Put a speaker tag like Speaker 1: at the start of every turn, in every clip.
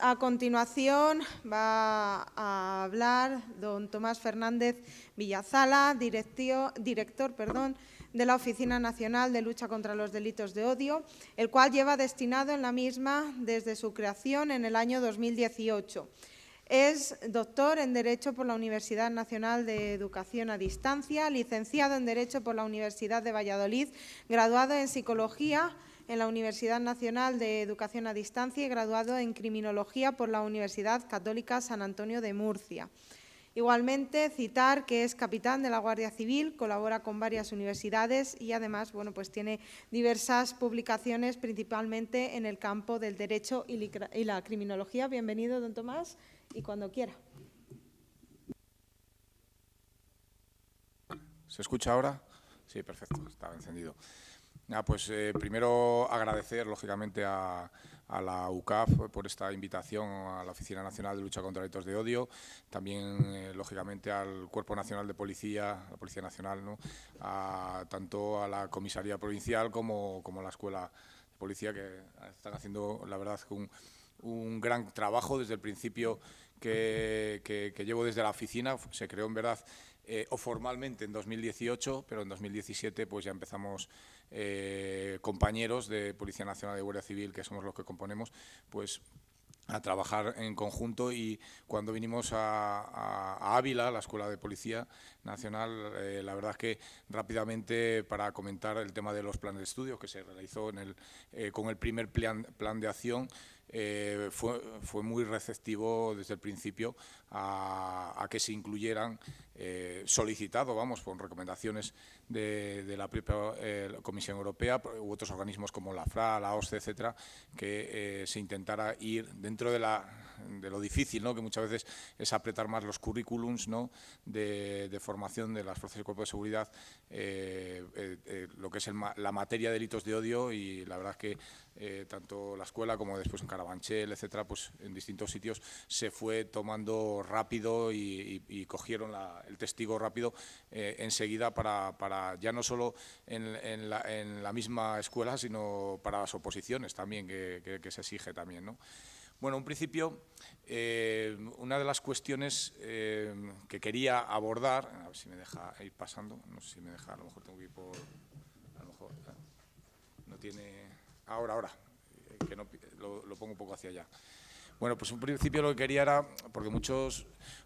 Speaker 1: a continuación va a hablar don Tomás Fernández Villazala, director de la Oficina Nacional de Lucha contra los Delitos de Odio, el cual lleva destinado en la misma desde su creación en el año 2018. Es doctor en Derecho por la Universidad Nacional de Educación a Distancia, licenciado en Derecho por la Universidad de Valladolid, graduado en Psicología en la Universidad Nacional de Educación a Distancia y graduado en Criminología por la Universidad Católica San Antonio de Murcia. Igualmente, citar que es capitán de la Guardia Civil, colabora con varias universidades y además pues tiene diversas publicaciones, principalmente en el campo del derecho y la criminología. Bienvenido, don Tomás, y cuando quiera.
Speaker 2: ¿Se escucha ahora? Sí, perfecto, estaba encendido. Pues primero agradecer, lógicamente, a la UCAF por esta invitación a la Oficina Nacional de Lucha contra Delitos de Odio, también, lógicamente, al Cuerpo Nacional de Policía, la Policía Nacional, ¿no? Tanto a la Comisaría Provincial como a la Escuela de Policía, que están haciendo, la verdad, un gran trabajo desde el principio que llevo desde la oficina. Se creó, en verdad, o formalmente en 2018, pero en 2017 pues ya empezamos compañeros de Policía Nacional y Guardia Civil, que somos los que componemos, pues a trabajar en conjunto. Y cuando vinimos a Ávila, la Escuela de Policía Nacional, la verdad es que rápidamente, para comentar el tema de los planes de estudio que se realizó con el primer plan de acción, fue muy receptivo desde el principio a que se incluyeran, solicitado, con recomendaciones de la propia Comisión Europea u otros organismos como la FRA, la OSCE, etcétera, que se intentara ir dentro de lo difícil, ¿no?, que muchas veces es apretar más los currículums, ¿no?, de formación de las fuerzas y cuerpos de seguridad, lo que es la materia de delitos de odio. Y la verdad es que tanto la escuela como después en Carabanchel, etcétera, pues en distintos sitios se fue tomando rápido y cogieron el testigo rápido enseguida para ya no solo en la misma escuela, sino para las oposiciones también, que se exige también, ¿no? Bueno, en principio, una de las cuestiones que quería abordar, a ver si me deja ir pasando, no sé si me deja, a lo mejor tengo que ir por, a lo mejor, no tiene, ahora, que no, lo pongo un poco hacia allá. Bueno, pues en principio lo que quería era, porque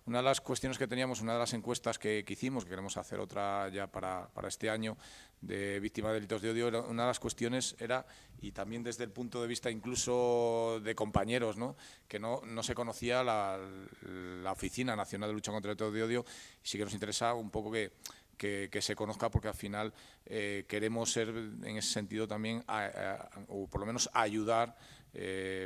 Speaker 2: una de las cuestiones que teníamos, una de las encuestas que hicimos, que queremos hacer otra ya para este año, de víctimas de delitos de odio, una de las cuestiones era, y también desde el punto de vista incluso de compañeros, ¿no?, que no se conocía la Oficina Nacional de Lucha contra el Delito de Odio, y sí que nos interesa un poco que se conozca, porque al final queremos ser, en ese sentido también, o por lo menos ayudar,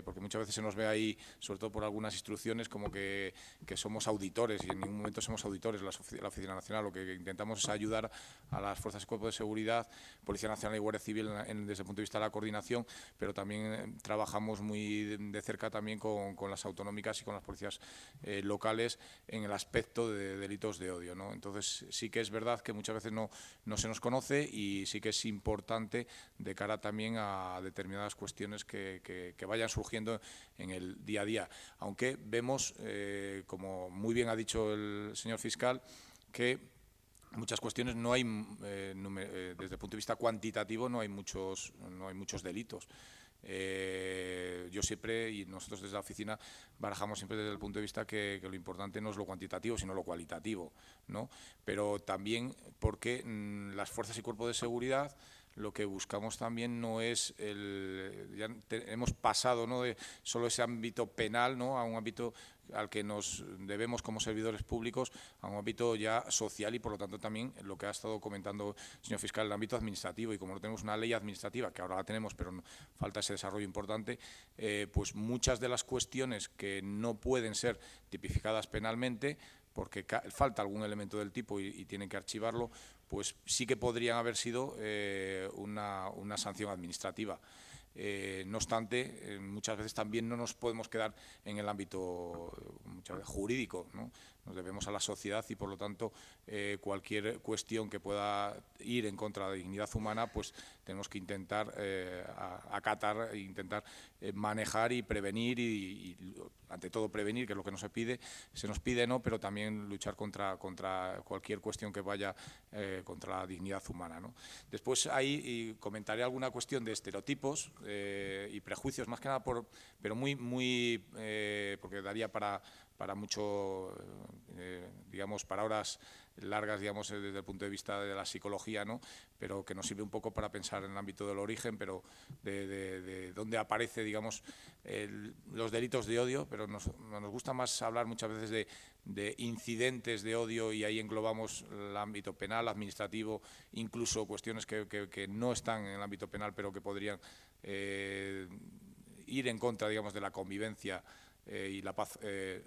Speaker 2: porque muchas veces se nos ve ahí, sobre todo por algunas instrucciones, como que somos auditores, y en ningún momento somos auditores la Oficina Nacional. Lo que intentamos es ayudar a las fuerzas y cuerpos de seguridad, Policía Nacional y Guardia Civil, desde el punto de vista de la coordinación, pero también trabajamos muy de cerca también con las autonómicas y con las policías locales en el aspecto de delitos de odio, ¿no? Entonces sí que es verdad que muchas veces no se nos conoce, y sí que es importante de cara también a determinadas cuestiones que vayan surgiendo en el día a día. Aunque vemos, como muy bien ha dicho el señor fiscal, que muchas cuestiones no hay, desde el punto de vista cuantitativo, no hay muchos delitos. Yo siempre, y nosotros desde la oficina, barajamos siempre desde el punto de vista que lo importante no es lo cuantitativo, sino lo cualitativo, ¿no? Pero también porque las fuerzas y cuerpos de seguridad, lo que buscamos también no es ya hemos pasado, ¿no?, de solo ese ámbito penal, ¿no?, a un ámbito al que nos debemos como servidores públicos, a un ámbito ya social, y por lo tanto también lo que ha estado comentando el señor fiscal, el ámbito administrativo. Y como no tenemos una ley administrativa, que ahora la tenemos, pero falta ese desarrollo importante, pues muchas de las cuestiones que no pueden ser tipificadas penalmente, porque falta algún elemento del tipo y tienen que archivarlo, pues sí que podrían haber sido una sanción administrativa. No obstante, muchas veces también no nos podemos quedar en el ámbito muchas veces jurídico, ¿no? nos debemos a la sociedad y, por lo tanto, cualquier cuestión que pueda ir en contra de la dignidad humana, pues tenemos que intentar acatar e intentar manejar y prevenir y, ante todo, prevenir, que es lo que se nos pide, ¿no? Pero también luchar contra cualquier cuestión que vaya contra la dignidad humana, ¿no? Después ahí comentaré alguna cuestión de estereotipos y prejuicios, más que nada, pero muy porque daría para mucho, digamos, para horas largas, digamos, desde el punto de vista de la psicología, ¿no? Pero que nos sirve un poco para pensar en el ámbito del origen, pero de dónde aparece, digamos, los delitos de odio, pero nos gusta más hablar muchas veces de incidentes de odio, y ahí englobamos el ámbito penal, administrativo, incluso cuestiones que no están en el ámbito penal, pero que podrían ir en contra, digamos, de la convivencia y la paz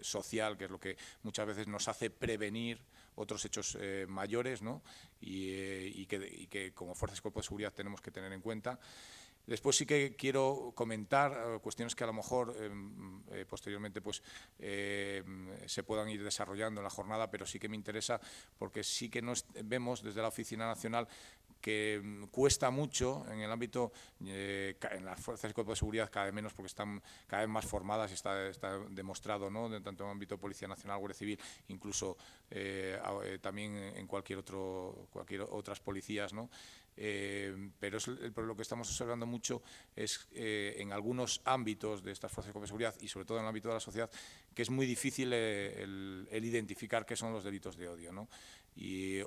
Speaker 2: social, que es lo que muchas veces nos hace prevenir otros hechos mayores, ¿no? y que como fuerzas y cuerpos de seguridad tenemos que tener en cuenta. Después sí que quiero comentar cuestiones que a lo mejor posteriormente pues, se puedan ir desarrollando en la jornada, pero sí que me interesa porque sí que vemos desde la Oficina Nacional que cuesta mucho en el ámbito, en las fuerzas y cuerpos de seguridad cada vez menos, porque están cada vez más formadas y está demostrado, ¿no? Tanto en el ámbito de Policía Nacional, Guardia Civil, incluso también en cualquier otras policías, ¿no? Pero lo que estamos observando mucho es en algunos ámbitos de estas fuerzas de seguridad y sobre todo en el ámbito de la sociedad, que es muy difícil el identificar qué son los delitos de odio, ¿no?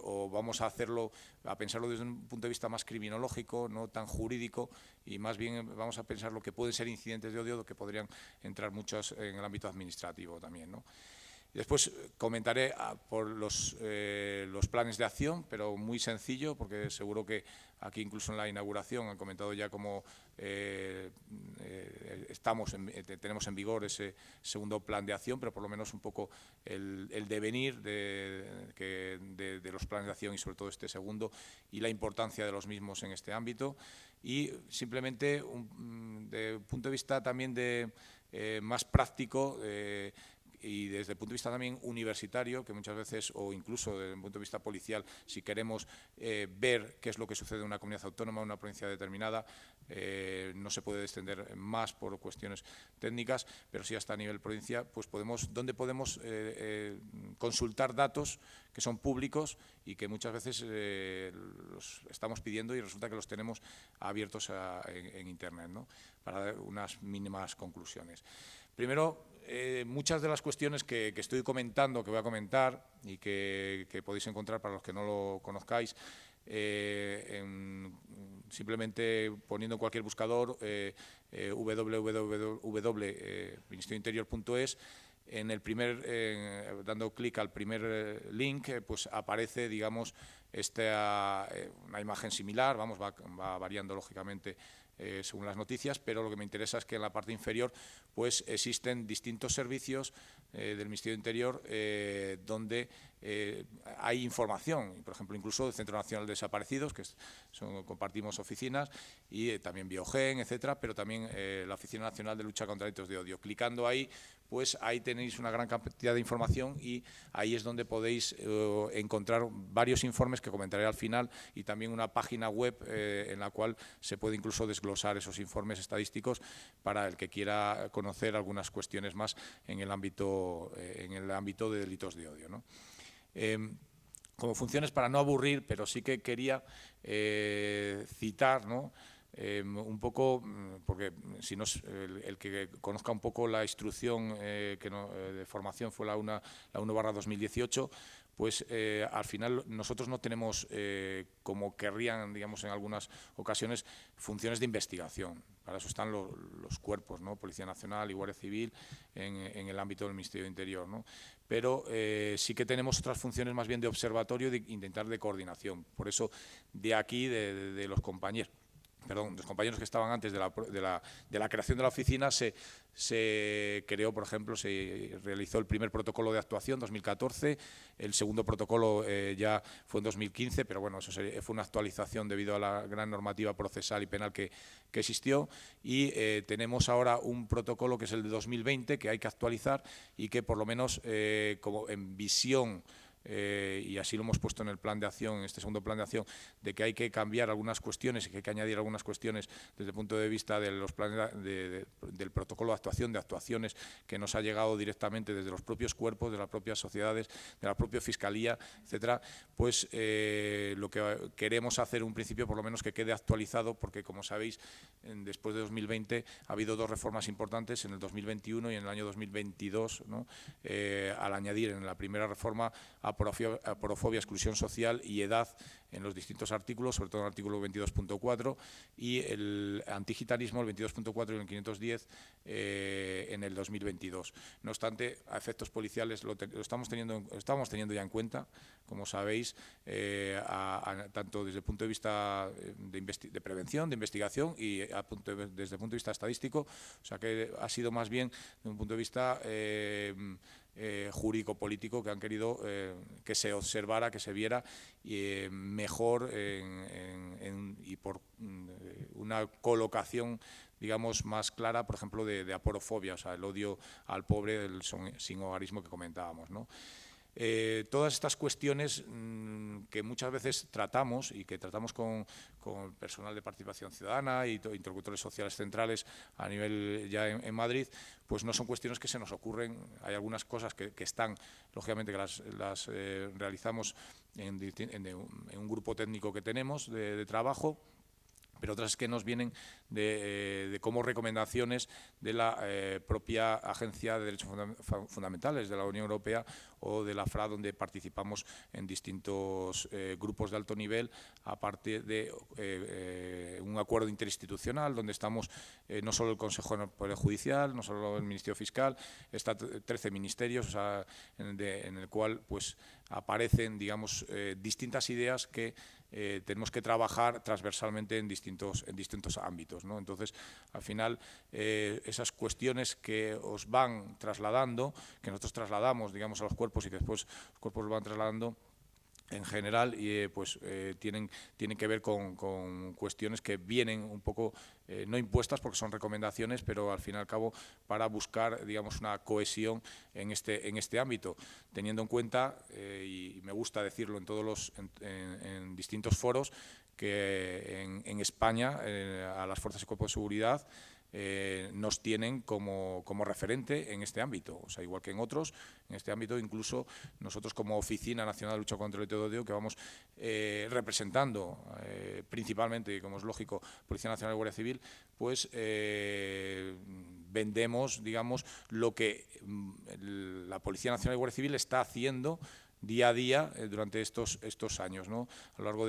Speaker 2: O vamos a pensarlo desde un punto de vista más criminológico, no tan jurídico, y más bien vamos a pensar lo que pueden ser incidentes de odio, que podrían entrar muchos en el ámbito administrativo también, ¿no? Después comentaré por los planes de acción, pero muy sencillo, porque seguro que aquí incluso en la inauguración han comentado ya cómo tenemos en vigor ese segundo plan de acción, pero por lo menos un poco el devenir de los planes de acción y sobre todo este segundo, y la importancia de los mismos en este ámbito. Y simplemente, de un punto de vista también más práctico, y desde el punto de vista también universitario, que muchas veces, o incluso desde el punto de vista policial, si queremos ver qué es lo que sucede en una comunidad autónoma, en una provincia determinada, no se puede extender más por cuestiones técnicas, pero sí hasta a nivel provincia, pues donde podemos consultar datos que son públicos y que muchas veces los estamos pidiendo y resulta que los tenemos abiertos en Internet, ¿no? Para dar unas mínimas conclusiones. Primero, muchas de las cuestiones que estoy comentando, que voy a comentar y que podéis encontrar para los que no lo conozcáis, simplemente poniendo en cualquier buscador www.ministeriointerior.es, dando clic al primer link, pues aparece, digamos, una imagen similar, vamos, va variando lógicamente según las noticias, pero lo que me interesa es que en la parte inferior pues existen distintos servicios del Ministerio de Interior donde hay información, por ejemplo, incluso del Centro Nacional de Desaparecidos, que compartimos oficinas, y también Biogen, etcétera, pero también la Oficina Nacional de Lucha contra Delitos de Odio. Clicando ahí, pues ahí tenéis una gran cantidad de información y ahí es donde podéis encontrar varios informes que comentaré al final, y también una página web en la cual se puede incluso desglosar esos informes estadísticos para el que quiera conocer algunas cuestiones más en el ámbito de delitos de odio, ¿no? Como funciones, para no aburrir, pero sí que quería citar, ¿no? Un poco, porque si no, el que conozca un poco la instrucción de formación fue la 1/2018, pues al final nosotros no tenemos, como querrían, digamos, en algunas ocasiones, funciones de investigación. Para eso están los cuerpos, ¿no? Policía Nacional y Guardia Civil en el ámbito del Ministerio de Interior, ¿no? Pero sí que tenemos otras funciones más bien de observatorio, de intentar de coordinación. Por eso, de aquí, de los compañeros perdón, los compañeros que estaban antes de la creación de la oficina, se creó, por ejemplo, se realizó el primer protocolo de actuación, 2014, el segundo protocolo ya fue en 2015, pero bueno, eso fue una actualización debido a la gran normativa procesal y penal que existió, y tenemos ahora un protocolo que es el de 2020, que hay que actualizar y que por lo menos como en visión, y así lo hemos puesto en el plan de acción, en este segundo plan de acción, de que hay que cambiar algunas cuestiones y que hay que añadir algunas cuestiones desde el punto de vista de los planes del protocolo de actuaciones que nos ha llegado directamente desde los propios cuerpos, de las propias sociedades, de la propia Fiscalía, etcétera. Pues lo que queremos hacer en un principio, por lo menos que quede actualizado, porque como sabéis, después de 2020 ha habido dos reformas importantes, en el 2021 y en el año 2022, ¿no? Al añadir en la primera reforma aporofobia, exclusión social y edad en los distintos artículos, sobre todo en el artículo 22.4, y el antigitanismo, el 22.4 y el 510 en el 2022. No obstante, a efectos policiales lo estamos teniendo ya en cuenta, como sabéis, tanto desde el punto de vista de prevención, de investigación y desde el punto de vista estadístico, o sea que ha sido más bien desde un punto de vista jurídico-político, que han querido que se observara, que se viera mejor y por una colocación, digamos, más clara, por ejemplo, de aporofobia, o sea, el odio al pobre, el sinhogarismo que comentábamos, ¿no? Todas estas cuestiones que muchas veces tratamos y que tratamos con el personal de participación ciudadana y interlocutores sociales centrales a nivel ya en Madrid, pues no son cuestiones que se nos ocurren. Hay algunas cosas que están, lógicamente, que las realizamos en un grupo técnico que tenemos de trabajo, pero otras que nos vienen como recomendaciones de la propia Agencia de Derechos Fundamentales de la Unión Europea o de la FRA, donde participamos en distintos grupos de alto nivel, aparte de un acuerdo interinstitucional donde estamos no solo el Consejo del Poder Judicial, no solo el Ministerio Fiscal, está 13 ministerios, o sea, en el cual pues aparecen, digamos, distintas ideas que tenemos que trabajar transversalmente en distintos ámbitos, ¿no? Entonces, al final, esas cuestiones que os van trasladando, que nosotros trasladamos, digamos, a los cuerpos y que después los cuerpos los van trasladando, en general, tienen que ver con cuestiones que vienen un poco, no impuestas porque son recomendaciones, pero al fin y al cabo para buscar, digamos, una cohesión en este ámbito, teniendo en cuenta, y me gusta decirlo en distintos foros, que en España a las fuerzas y cuerpos de seguridad nos tienen como referente en este ámbito, o sea, igual que en otros, en este ámbito incluso nosotros como Oficina Nacional de Lucha contra el Delito de Odio, que vamos representando principalmente, como es lógico, Policía Nacional y Guardia Civil, pues vendemos, digamos, lo que la Policía Nacional y Guardia Civil está haciendo día a día durante estos años, ¿no? A lo largo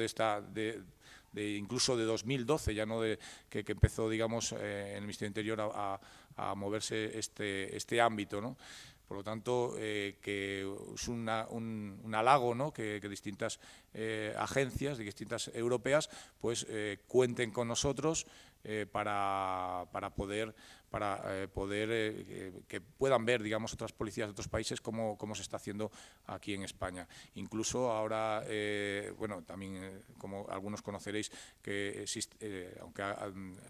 Speaker 2: incluso de 2012, ya no que empezó, digamos, en el Ministerio del Interior a moverse este ámbito, ¿no? Por lo tanto, que es un halago, ¿no? que distintas agencias, distintas europeas, pues cuenten con nosotros para poder que puedan ver, digamos, otras policías de otros países cómo se está haciendo aquí en España. Incluso ahora, bueno, también como algunos conoceréis, que existe, aunque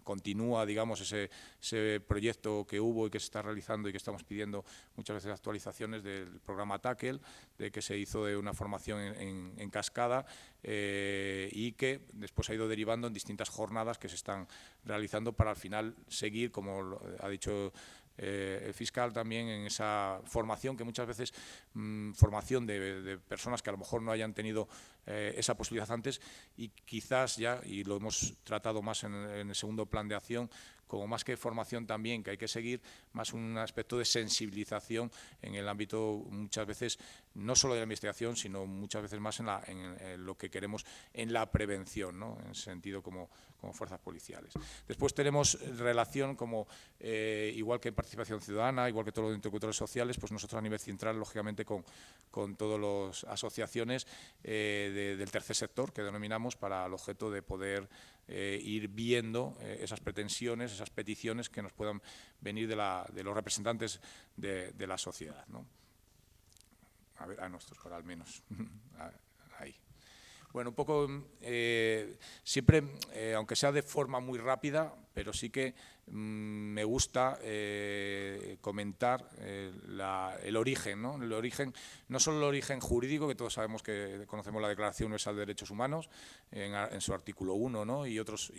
Speaker 2: continúa, digamos, ese proyecto que hubo y que se está realizando y que estamos pidiendo muchas veces actualizaciones del programa TACL, de que se hizo de una formación en cascada y que después ha ido derivando en distintas jornadas que se están realizando para al final seguir, como ha dicho el fiscal, también en esa formación que muchas veces, formación de personas que a lo mejor no hayan tenido esa posibilidad antes y quizás ya, y lo hemos tratado más en el segundo plan de acción, como más que formación también que hay que seguir, más un aspecto de sensibilización en el ámbito muchas veces no solo de la investigación, sino muchas veces más en lo que queremos en la prevención, ¿no? En ese sentido como fuerzas policiales. Después tenemos relación como, igual que en participación ciudadana, igual que todos los interlocutores sociales, pues nosotros a nivel central, lógicamente, con todas las asociaciones del tercer sector que denominamos para el objeto de poder ir viendo esas pretensiones, esas peticiones que nos puedan venir de los representantes de la sociedad, ¿no? A ver, a nuestros, por al menos. Ahí. Bueno, un poco, siempre, aunque sea de forma muy rápida, pero sí que me gusta comentar el origen, ¿no? El origen, no solo el origen jurídico, que todos sabemos que conocemos la Declaración Universal de Derechos Humanos en su artículo 1, ¿no? y otras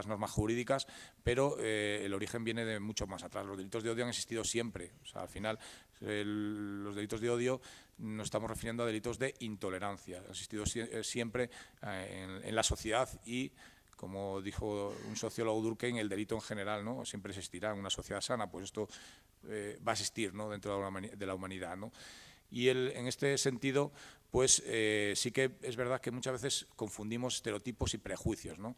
Speaker 2: normas jurídicas, pero el origen viene de mucho más atrás. Los delitos de odio han existido siempre. O sea, al final, los delitos de odio nos estamos refiriendo a delitos de intolerancia. Han existido siempre en la sociedad y, como dijo un sociólogo Durkheim, el delito en general, ¿no? Siempre existirá en una sociedad sana, pues esto va a existir, ¿no? Dentro de la humanidad, ¿no? Y en este sentido, pues sí que es verdad que muchas veces confundimos estereotipos y prejuicios, ¿no?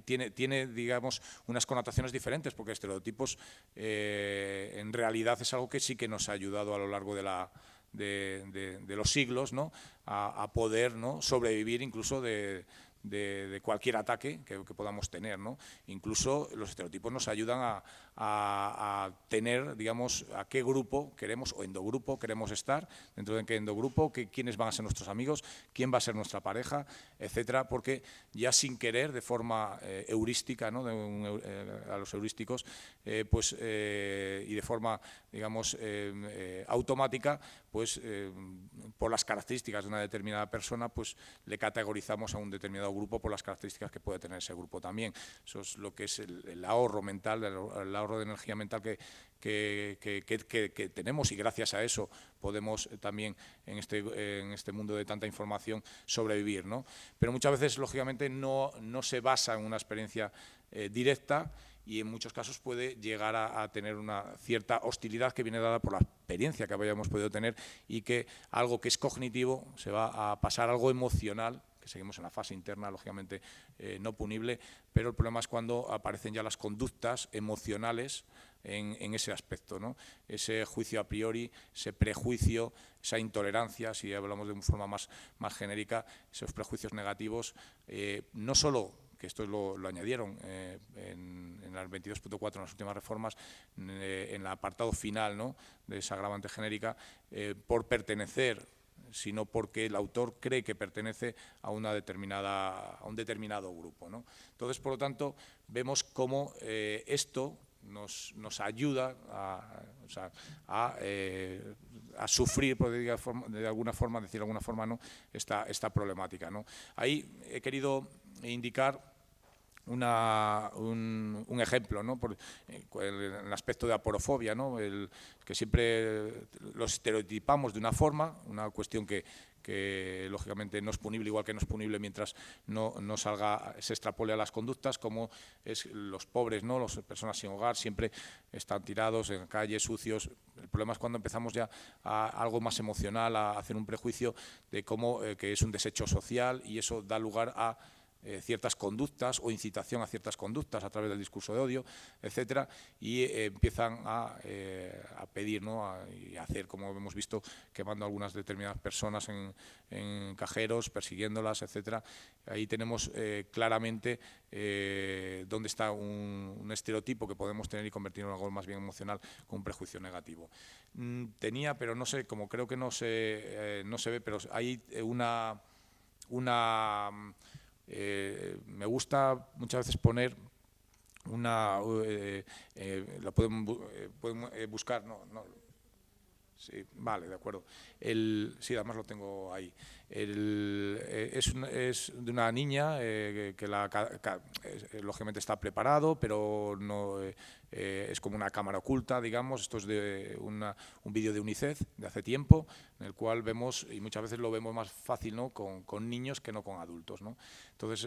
Speaker 2: Tiene, digamos, unas connotaciones diferentes, porque estereotipos en realidad es algo que sí que nos ha ayudado a lo largo de los siglos, ¿no? a poder, ¿no? sobrevivir incluso de cualquier ataque que podamos tener, ¿no? Incluso los estereotipos nos ayudan a tener, digamos, a qué grupo queremos o endogrupo queremos estar, dentro de qué endogrupo, quiénes van a ser nuestros amigos, quién va a ser nuestra pareja, etcétera, porque ya sin querer, de forma heurística, ¿no? A los heurísticos, pues, y de forma, digamos, automática, pues, por las características de una determinada persona, pues le categorizamos a un determinado grupo por las características que puede tener ese grupo también. Eso es lo que es el ahorro mental, el ahorro de energía mental que tenemos, y gracias a eso podemos también en este mundo de tanta información sobrevivir, ¿no? Pero muchas veces, lógicamente, no se basa en una experiencia directa, y en muchos casos puede llegar a tener una cierta hostilidad que viene dada por la experiencia que hayamos podido tener, y que algo que es cognitivo se va a pasar a algo emocional, que seguimos en la fase interna, lógicamente no punible, pero el problema es cuando aparecen ya las conductas emocionales en ese aspecto, ¿no? Ese juicio a priori, ese prejuicio, esa intolerancia, si hablamos de una forma más genérica, esos prejuicios negativos, no solo, que esto lo añadieron en el 22.4, en las últimas reformas, en el apartado final, ¿no? de esa agravante genérica, por pertenecer, sino porque el autor cree que pertenece a un determinado grupo, ¿no? Entonces, por lo tanto, vemos cómo esto nos ayuda a sufrir, por decir de alguna forma, ¿no? esta problemática, ¿no? Ahí he querido indicar un ejemplo, ¿no? Por el aspecto de aporofobia, ¿no? Que siempre los estereotipamos de una forma, una cuestión que lógicamente no es punible, igual que no es punible mientras no se extrapole a las conductas, como es los pobres, ¿no? Las personas sin hogar siempre están tirados en calles, sucios. El problema es cuando empezamos ya a algo más emocional, a hacer un prejuicio de cómo que es un desecho social, y eso da lugar a ciertas conductas o incitación a ciertas conductas a través del discurso de odio, etcétera, y empiezan a pedir, ¿no? y a hacer, como hemos visto, quemando a algunas determinadas personas en cajeros, persiguiéndolas, etcétera. Ahí tenemos claramente dónde está un estereotipo que podemos tener y convertirlo en algo más bien emocional, con un prejuicio negativo. Tenía, pero no sé, como creo que no se ve, pero hay me gusta muchas veces poner la pueden buscar, no, sí, vale, de acuerdo. Sí, además lo tengo ahí. Es de una niña que lógicamente está preparado, pero no es como una cámara oculta, digamos. Esto es de un vídeo de UNICEF de hace tiempo, en el cual vemos, y muchas veces lo vemos más fácil, ¿no? con niños que no con adultos, ¿no? Entonces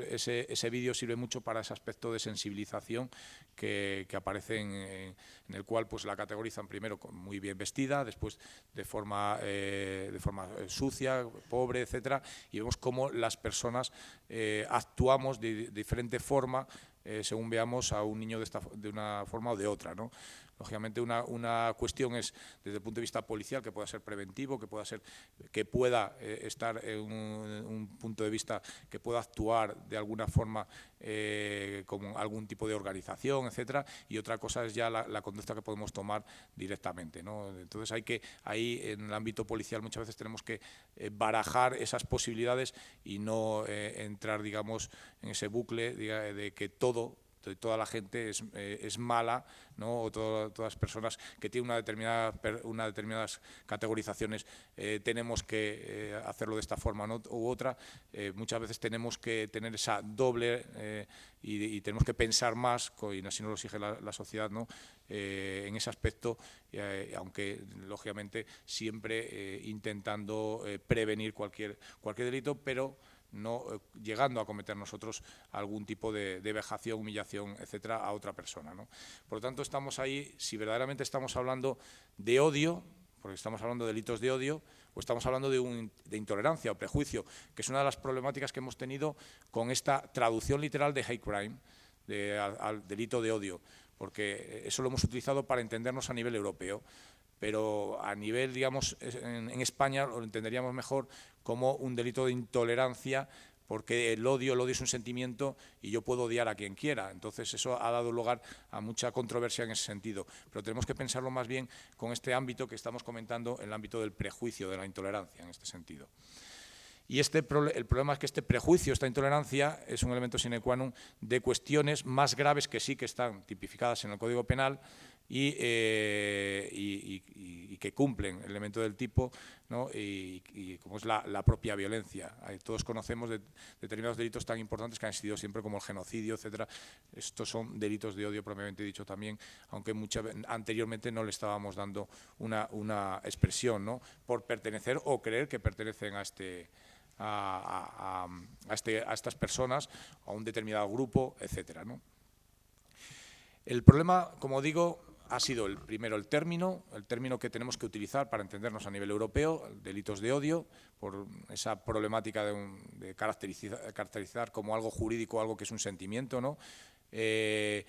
Speaker 2: ese vídeo sirve mucho para ese aspecto de sensibilización que aparece en el cual pues la categorizan primero muy bien vestida, después de forma sucia, pobre, etcétera, y vemos cómo las personas actuamos de diferente forma según veamos a un niño de una forma o de otra, ¿no? Lógicamente, una cuestión es desde el punto de vista policial, que pueda ser preventivo, que pueda estar en un punto de vista que pueda actuar de alguna forma como algún tipo de organización, etcétera, y otra cosa es ya la conducta que podemos tomar directamente, ¿no? Entonces ahí en el ámbito policial muchas veces tenemos que barajar esas posibilidades y no entrar, digamos, en ese bucle de que toda la gente es mala, ¿no? O todas las personas que tienen unas determinadas categorizaciones tenemos que hacerlo de esta forma, ¿no? U otra. Muchas veces tenemos que tener esa doble y tenemos que pensar más, y así nos lo exige la sociedad, ¿no? En ese aspecto, aunque lógicamente siempre intentando prevenir cualquier delito, pero no llegando a cometer nosotros algún tipo de vejación, humillación, etcétera, a otra persona, ¿no? Por lo tanto, estamos ahí, si verdaderamente estamos hablando de odio, porque estamos hablando de delitos de odio, o estamos hablando de intolerancia o prejuicio, que es una de las problemáticas que hemos tenido con esta traducción literal de hate crime, al delito de odio, porque eso lo hemos utilizado para entendernos a nivel europeo. Pero a nivel, digamos, en España lo entenderíamos mejor como un delito de intolerancia, porque el odio es un sentimiento y yo puedo odiar a quien quiera. Entonces eso ha dado lugar a mucha controversia en ese sentido. Pero tenemos que pensarlo más bien con este ámbito que estamos comentando, el ámbito del prejuicio, de la intolerancia en este sentido. Y el problema es que este prejuicio, esta intolerancia, es un elemento sine qua non de cuestiones más graves que sí que están tipificadas en el Código Penal y que cumplen el elemento del tipo, ¿no? y como es la propia violencia. Todos conocemos determinados delitos tan importantes que han sido siempre como el genocidio, etcétera. Estos son delitos de odio propiamente dicho también, aunque anteriormente no le estábamos dando una expresión, ¿no? Por pertenecer o creer que pertenecen a estas personas, a un determinado grupo, etcétera, ¿no? El problema, como digo, ha sido primero el término que tenemos que utilizar para entendernos a nivel europeo, delitos de odio, por esa problemática de caracterizar como algo jurídico, algo que es un sentimiento, ¿no? Que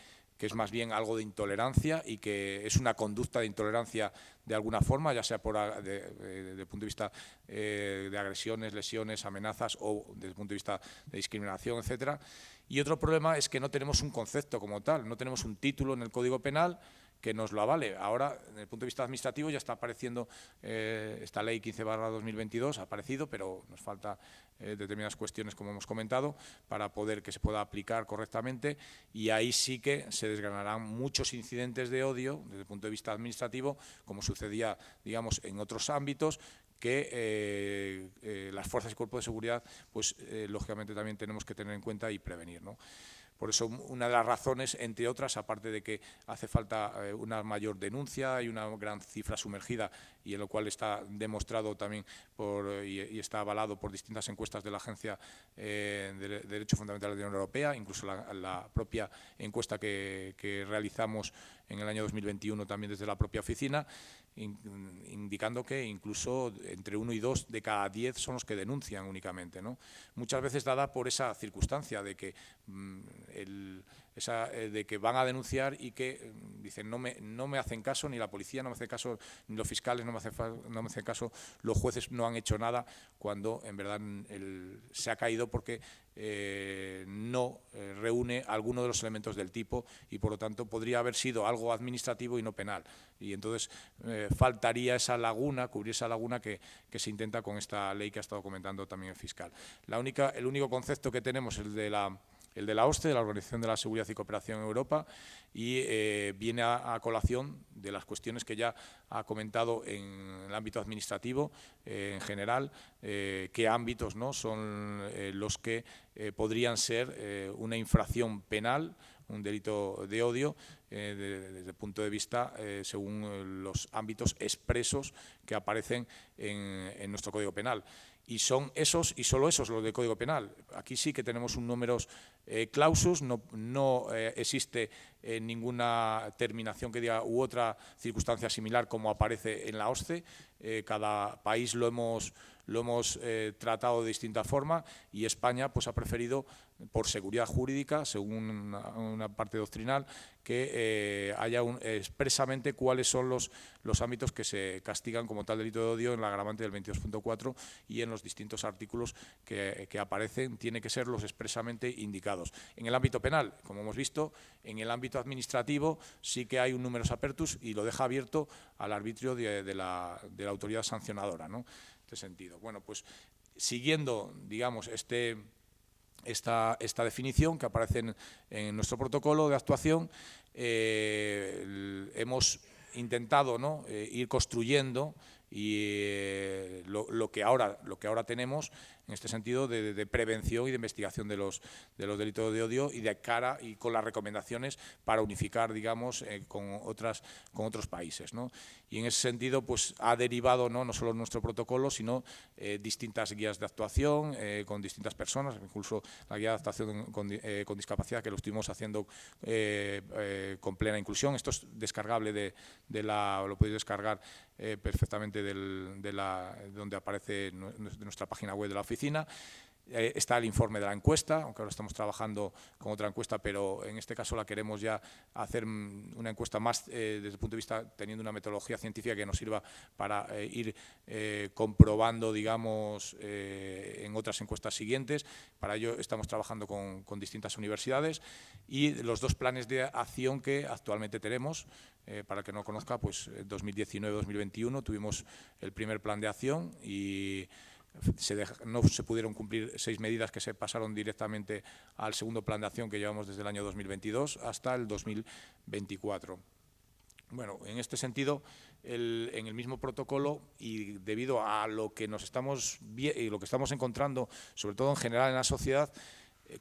Speaker 2: es más bien algo de intolerancia y que es una conducta de intolerancia de alguna forma, ya sea desde el punto de vista de agresiones, lesiones, amenazas o desde el punto de vista de discriminación, etcétera. Y otro problema es que no tenemos un concepto como tal, no tenemos un título en el Código Penal que nos lo avale. Ahora, desde el punto de vista administrativo, ya está apareciendo esta ley 15/2022, ha aparecido, pero nos falta determinadas cuestiones, como hemos comentado, para que se pueda aplicar correctamente, y ahí sí que se desgranarán muchos incidentes de odio desde el punto de vista administrativo, como sucedía, digamos, en otros ámbitos, que las fuerzas y cuerpos de seguridad, pues lógicamente también tenemos que tener en cuenta y prevenir, ¿no? Por eso, una de las razones, entre otras, aparte de que hace falta una mayor denuncia y una gran cifra sumergida, y en lo cual está demostrado también y está avalado por distintas encuestas de la Agencia de Derechos Fundamentales de la Unión Europea, incluso la propia encuesta que realizamos en el año 2021 también desde la propia oficina, indicando que incluso entre 1 y 2 de cada 10 son los que denuncian únicamente, ¿no? Muchas veces dada por esa circunstancia de que van a denunciar y que dicen no me hacen caso, ni la policía no me hace caso, ni los fiscales no me hacen caso, los jueces no han hecho nada, cuando en verdad se ha caído porque no reúne alguno de los elementos del tipo, y por lo tanto podría haber sido algo administrativo y no penal. Y entonces faltaría esa laguna, cubrir esa laguna que se intenta con esta ley que ha estado comentando también el fiscal. El único concepto que tenemos es el de la OSCE, de la Organización de la Seguridad y Cooperación en Europa, y viene a colación de las cuestiones que ya ha comentado en el ámbito administrativo en general, qué ámbitos, ¿no?, son los que podrían ser una infracción penal, un delito de odio, desde el punto de vista según los ámbitos expresos que aparecen en nuestro Código Penal. Y son esos y solo esos los del Código Penal. Aquí sí que tenemos un numerus clausus, no existe ninguna terminación que diga u otra circunstancia similar como aparece en la OSCE. Cada país lo hemos lo hemos tratado de distinta forma y España pues ha preferido, por seguridad jurídica, según una parte doctrinal, que haya expresamente cuáles son los ámbitos que se castigan como tal delito de odio en la agravante del 22.4 y en los distintos artículos que aparecen, tiene que ser los expresamente indicados. En el ámbito penal, como hemos visto, en el ámbito administrativo sí que hay un numerus apertus y lo deja abierto al arbitrio de la autoridad sancionadora, ¿no? En este sentido. Bueno, pues siguiendo, digamos, esta definición que aparece en nuestro protocolo de actuación, hemos intentado, ¿no?, ir construyendo y lo que ahora tenemos en este sentido de prevención y de investigación de los delitos de odio y de cara y con las recomendaciones para unificar, digamos, con otros países, ¿no? Y en ese sentido pues ha derivado no solo nuestro protocolo, sino distintas guías de actuación con distintas personas, incluso la guía de actuación con discapacidad que lo estuvimos haciendo con plena inclusión. Esto es descargable lo podéis descargar perfectamente de donde aparece de nuestra página web de la oficina. Está el informe de la encuesta, aunque ahora estamos trabajando con otra encuesta, pero en este caso la queremos ya hacer una encuesta más desde el punto de vista, teniendo una metodología científica que nos sirva para ir comprobando, digamos, en otras encuestas siguientes. Para ello estamos trabajando con distintas universidades y los dos planes de acción que actualmente tenemos. Para el que no conozca, pues en 2019-2021 tuvimos el primer plan de acción y no se pudieron cumplir 6 medidas que se pasaron directamente al segundo plan de acción que llevamos desde el año 2022 hasta el 2024. Bueno, en este sentido, en el mismo protocolo y debido a lo que estamos encontrando, sobre todo en general en la sociedad,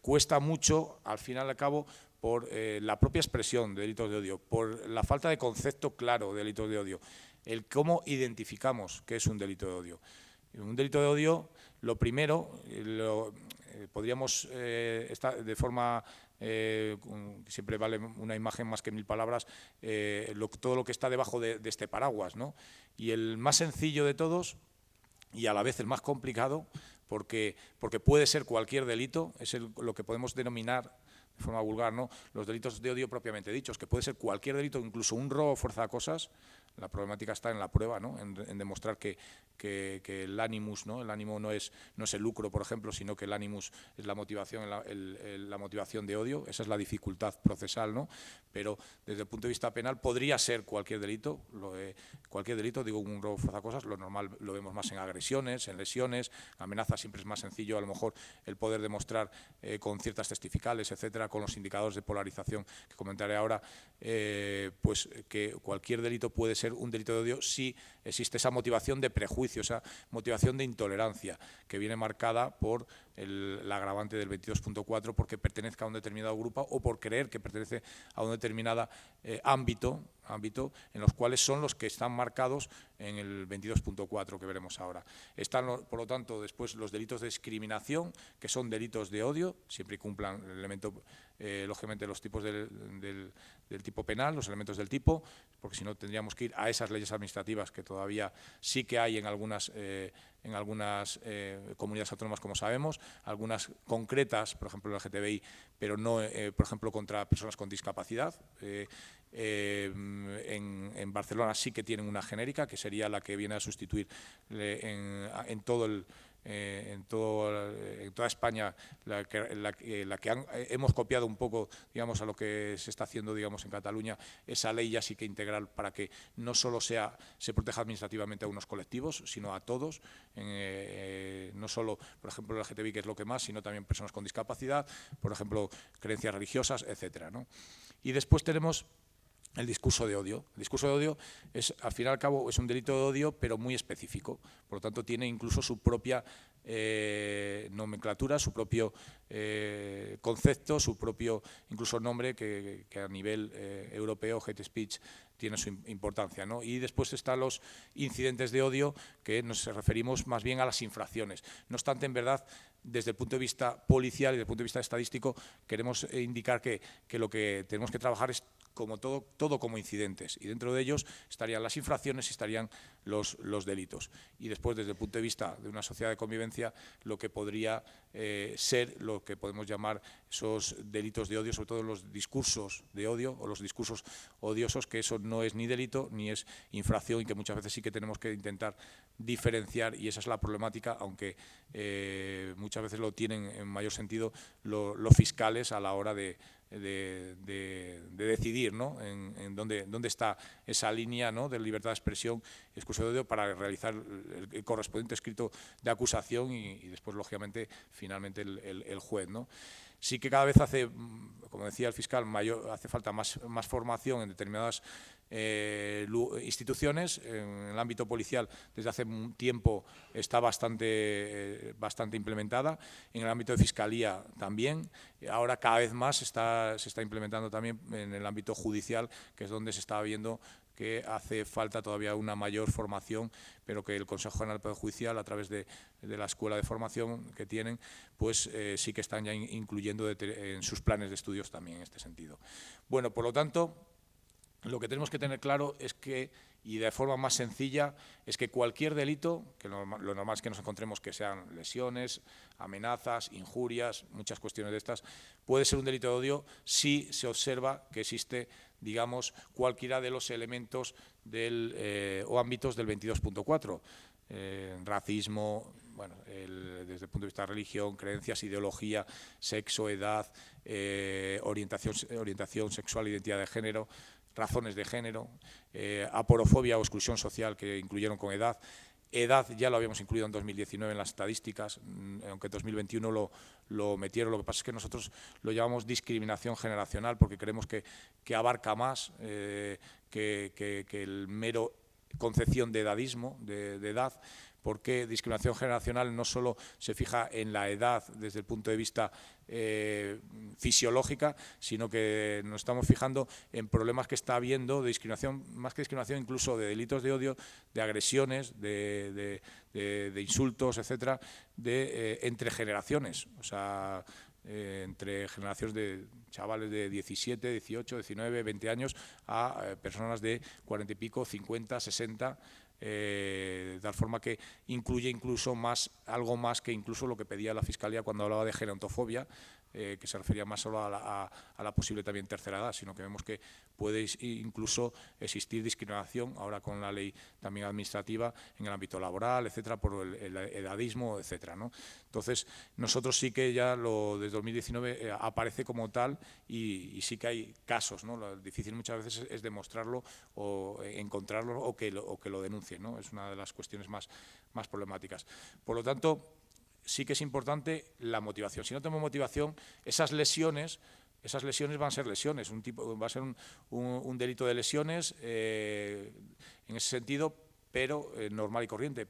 Speaker 2: cuesta mucho, al final y al cabo, por la propia expresión de delitos de odio, por la falta de concepto claro de delitos de odio, el cómo identificamos qué es un delito de odio. Un delito de odio, lo primero, podríamos estar de forma, siempre vale una imagen más que 1000 palabras, todo lo que está debajo de este paraguas, ¿no? Y el más sencillo de todos y a la vez el más complicado, porque puede ser cualquier delito, es lo que podemos denominar de forma vulgar, ¿no?, los delitos de odio propiamente dichos, que puede ser cualquier delito, incluso un robo o fuerza de cosas. La problemática está en la prueba, ¿no?, en demostrar que el animus, ¿no?, el ánimo no es el lucro, por ejemplo, sino que el animus es la motivación, la motivación de odio. Esa es la dificultad procesal, ¿no? Pero desde el punto de vista penal podría ser cualquier delito, digo, un robo o fuerza de cosas, lo normal lo vemos más en agresiones, en lesiones, amenazas siempre es más sencillo, a lo mejor el poder demostrar con ciertas testificales, etcétera, con los indicadores de polarización que comentaré ahora, pues que cualquier delito puede ser un delito de odio si existe esa motivación de prejuicio, esa motivación de intolerancia que viene marcada por la agravante del 22.4 porque pertenezca a un determinado grupo o por creer que pertenece a un determinado ámbito en los cuales son los que están marcados en el 22.4 que veremos ahora. Están, por lo tanto, después los delitos de discriminación, que son delitos de odio, siempre cumplan el elemento, lógicamente, los tipos del tipo penal, los elementos del tipo, porque si no tendríamos que ir a esas leyes administrativas que todavía sí que hay en algunas comunidades autónomas, como sabemos, algunas concretas, por ejemplo, el LGTBI, pero no, por ejemplo, contra personas con discapacidad. En Barcelona sí que tienen una genérica, que sería la que viene a sustituir en toda España, hemos copiado un poco, digamos, a lo que se está haciendo, digamos, en Cataluña, esa ley ya sí que integral para que no solo se proteja administrativamente a unos colectivos, sino a todos, no solo, por ejemplo, el LGTBI, que es lo que más, sino también personas con discapacidad, por ejemplo, creencias religiosas, etcétera, ¿no? Y después tenemos el discurso de odio. El discurso de odio es, al fin y al cabo, es un delito de odio, pero muy específico. Por lo tanto, tiene incluso su propia nomenclatura, su propio concepto, su propio incluso nombre que a nivel europeo, hate speech, tiene su importancia, ¿no? Y después están los incidentes de odio, que nos referimos más bien a las infracciones. No obstante, en verdad, desde el punto de vista policial y desde el punto de vista estadístico, queremos indicar que lo que tenemos que trabajar es como todo como incidentes, y dentro de ellos estarían las infracciones y estarían los delitos. Y después, desde el punto de vista de una sociedad de convivencia, lo que podría ser lo que podemos llamar esos delitos de odio, sobre todo los discursos de odio o los discursos odiosos, que eso no es ni delito ni es infracción, y que muchas veces sí que tenemos que intentar diferenciar, y esa es la problemática, aunque muchas veces lo tienen en mayor sentido los fiscales a la hora de decidir, ¿no?, en dónde está esa línea, ¿no?, de libertad de expresión y discurso de odio para realizar el correspondiente escrito de acusación y después, lógicamente, finalmente el juez, ¿no? Sí que cada vez hace, como decía el fiscal, hace falta más formación en determinadas instituciones. En el ámbito policial, desde hace un tiempo, está bastante implementada. En el ámbito de fiscalía también. Ahora cada vez más se está implementando también en el ámbito judicial, que es donde se está viendo que hace falta todavía una mayor formación, pero que el Consejo General del Poder Judicial, a través de la escuela de formación que tienen, pues sí que están ya incluyendo en sus planes de estudios también en este sentido. Bueno, por lo tanto, lo que tenemos que tener claro es que, y de forma más sencilla, es que cualquier delito, que lo normal es que nos encontremos que sean lesiones, amenazas, injurias, muchas cuestiones de estas, puede ser un delito de odio si se observa que existe, digamos, cualquiera de los elementos o ámbitos del 22.4. Racismo, bueno, desde el punto de vista de religión, creencias, ideología, sexo, edad, orientación sexual, identidad de género, razones de género, aporofobia o exclusión social, que incluyeron con edad. Edad ya lo habíamos incluido en 2019 en las estadísticas, aunque en 2021 lo metieron. Lo que pasa es que nosotros lo llamamos discriminación generacional, porque creemos que abarca más que el mero concepción de edadismo, de edad, porque discriminación generacional no solo se fija en la edad desde el punto de vista fisiológica, sino que nos estamos fijando en problemas que está habiendo de discriminación, más que discriminación, incluso de delitos de odio, de agresiones, de insultos, etcétera, entre generaciones, o sea, entre generaciones de chavales de 17, 18, 19, 20 años a personas de 40 y pico, 50, 60, de tal forma que incluye incluso algo más que incluso lo que pedía la Fiscalía cuando hablaba de gerontofobia, que se refería más solo a la posible también tercera edad, sino que vemos que puede incluso existir discriminación, ahora con la ley también administrativa, en el ámbito laboral, etcétera, por el edadismo, etcétera, ¿no? Entonces, nosotros sí que ya desde 2019 aparece como tal, y sí que hay casos, ¿no? Lo difícil muchas veces es demostrarlo o encontrarlo o que lo denuncien, ¿no? Es una de las cuestiones más problemáticas. Por lo tanto, sí que es importante la motivación. Si no tenemos motivación, esas lesiones van a ser lesiones, va a ser un delito de lesiones en ese sentido, pero normal y corriente.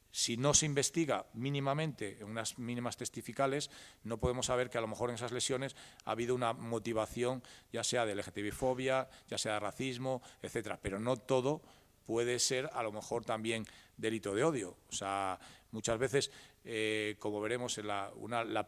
Speaker 2: Si no se investiga mínimamente en unas mínimas testificales, no podemos saber que a lo mejor en esas lesiones ha habido una motivación, ya sea de LGTBI-fobia, ya sea de racismo, etcétera. Pero no todo puede ser a lo mejor también delito de odio. O sea, muchas veces, como veremos en el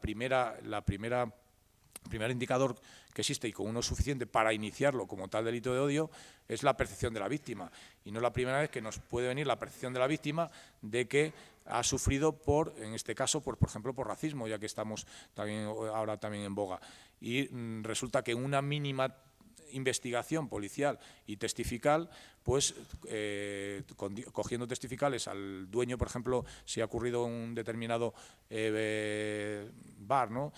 Speaker 2: primer indicador que existe, y con uno suficiente para iniciarlo como tal delito de odio, es la percepción de la víctima. Y no es la primera vez que nos puede venir la percepción de la víctima de que ha sufrido en este caso, por ejemplo, por racismo, ya que estamos ahora también en boga. Y resulta que en una mínima investigación policial y testifical, pues cogiendo testificales al dueño, por ejemplo, si ha ocurrido un determinado bar, ¿no?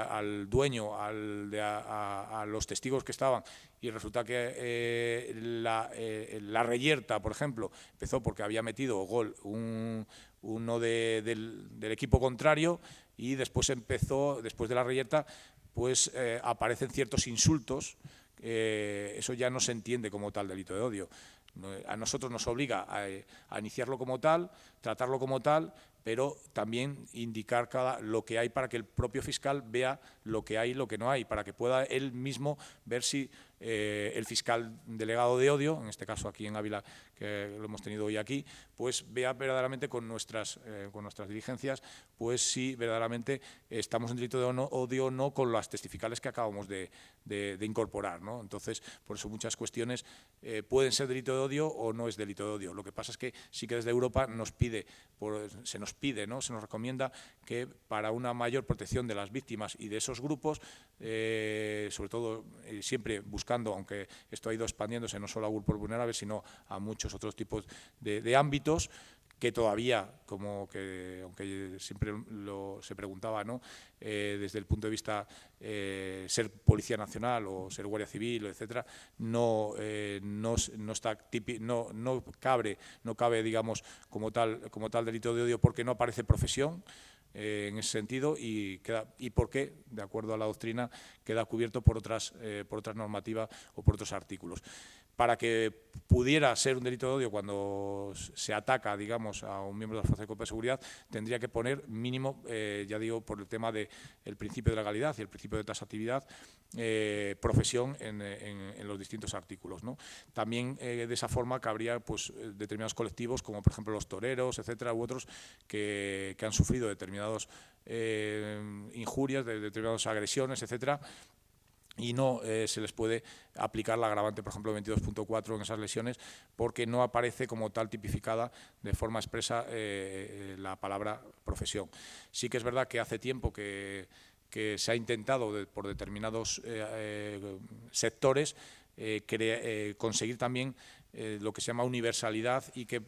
Speaker 2: Al dueño, a los testigos que estaban, y resulta que la reyerta, por ejemplo, empezó porque había metido gol uno del equipo contrario, y después después de la reyerta, pues aparecen ciertos insultos. Eso ya no se entiende como tal delito de odio. A nosotros nos obliga a iniciarlo como tal, tratarlo como tal, pero también indicar lo que hay para que el propio fiscal vea lo que hay y lo que no hay, para que pueda él mismo ver si el fiscal delegado de odio, en este caso aquí en Ávila, que lo hemos tenido hoy aquí, pues vea verdaderamente con nuestras diligencias, pues si verdaderamente estamos en delito de odio o no con las testificales que acabamos de incorporar, ¿no? Entonces, por eso muchas cuestiones pueden ser delito de odio o no es delito de odio. Lo que pasa es que sí que desde Europa se nos pide, ¿no? Se nos recomienda que para una mayor protección de las víctimas y de esos grupos, sobre todo siempre buscando, aunque esto ha ido expandiéndose no solo a grupos vulnerables, sino a muchos otros tipos de ámbitos, que todavía, aunque siempre se preguntaba, ¿no? Desde el punto de vista ser Policía Nacional o ser Guardia Civil, etcétera, no cabe, digamos, como tal delito de odio, porque no aparece profesión en ese sentido y porque, de acuerdo a la doctrina, queda cubierto por otras normativas o por otros artículos. Para que pudiera ser un delito de odio cuando se ataca, digamos, a un miembro de la Fuerza de Cuerpo de Seguridad, tendría que poner mínimo, ya digo, por el tema del principio de legalidad y el principio de taxatividad, profesión en los distintos artículos, ¿no? También de esa forma cabría, pues, determinados colectivos, como por ejemplo los toreros, etcétera, u otros que han sufrido determinadas injurias, determinadas agresiones, etcétera, y no se les puede aplicar la agravante, por ejemplo, 22.4 en esas lesiones, porque no aparece como tal tipificada de forma expresa la palabra profesión. Sí que es verdad que hace tiempo que se ha intentado por determinados sectores conseguir también lo que se llama universalidad y que,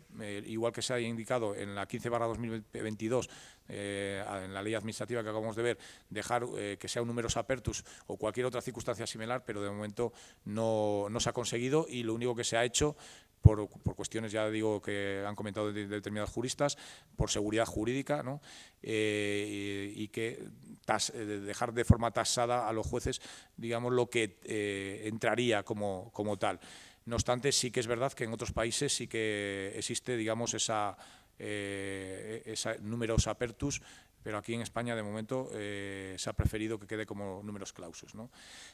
Speaker 2: igual que se ha indicado en la 15/2022, en la ley administrativa que acabamos de ver, dejar que sea un numerus apertus o cualquier otra circunstancia similar, pero de momento no se ha conseguido, y lo único que se ha hecho, por cuestiones, ya digo, que han comentado determinados juristas, por seguridad jurídica, ¿no? Y que dejar de forma tasada a los jueces, digamos, lo que entraría como tal. No obstante, sí que es verdad que en otros países sí que existe, digamos, esa numerus apertus, pero aquí en España, de momento, se ha preferido que quede como numerus clausus, ¿no?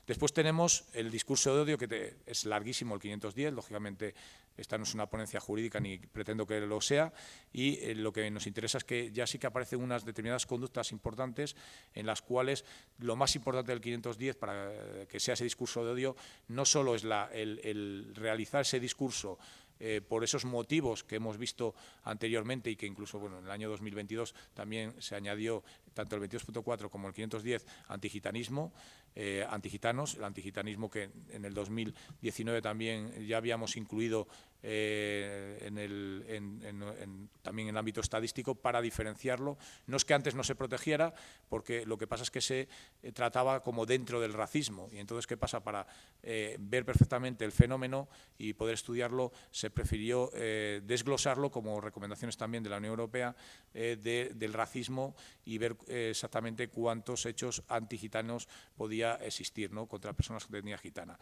Speaker 2: Después tenemos el discurso de odio, que es larguísimo, el 510, lógicamente esta no es una ponencia jurídica ni pretendo que lo sea, y lo que nos interesa es que ya sí que aparecen unas determinadas conductas importantes en las cuales lo más importante del 510 para que sea ese discurso de odio no solo es el realizar ese discurso por esos motivos que hemos visto anteriormente y que incluso, bueno, en el año 2022 también se añadió tanto el 22.4 como el 510 antigitanismo, antigitanos, el antigitanismo que en el 2019 también ya habíamos incluido también en el ámbito estadístico para diferenciarlo. No es que antes no se protegiera, porque lo que pasa es que se trataba como dentro del racismo, y entonces, ¿qué pasa? Para ver perfectamente el fenómeno y poder estudiarlo, se prefirió desglosarlo como recomendaciones también de la Unión Europea del racismo, y ver exactamente cuántos hechos antigitanos podía existir, ¿no?, contra personas de etnia gitana.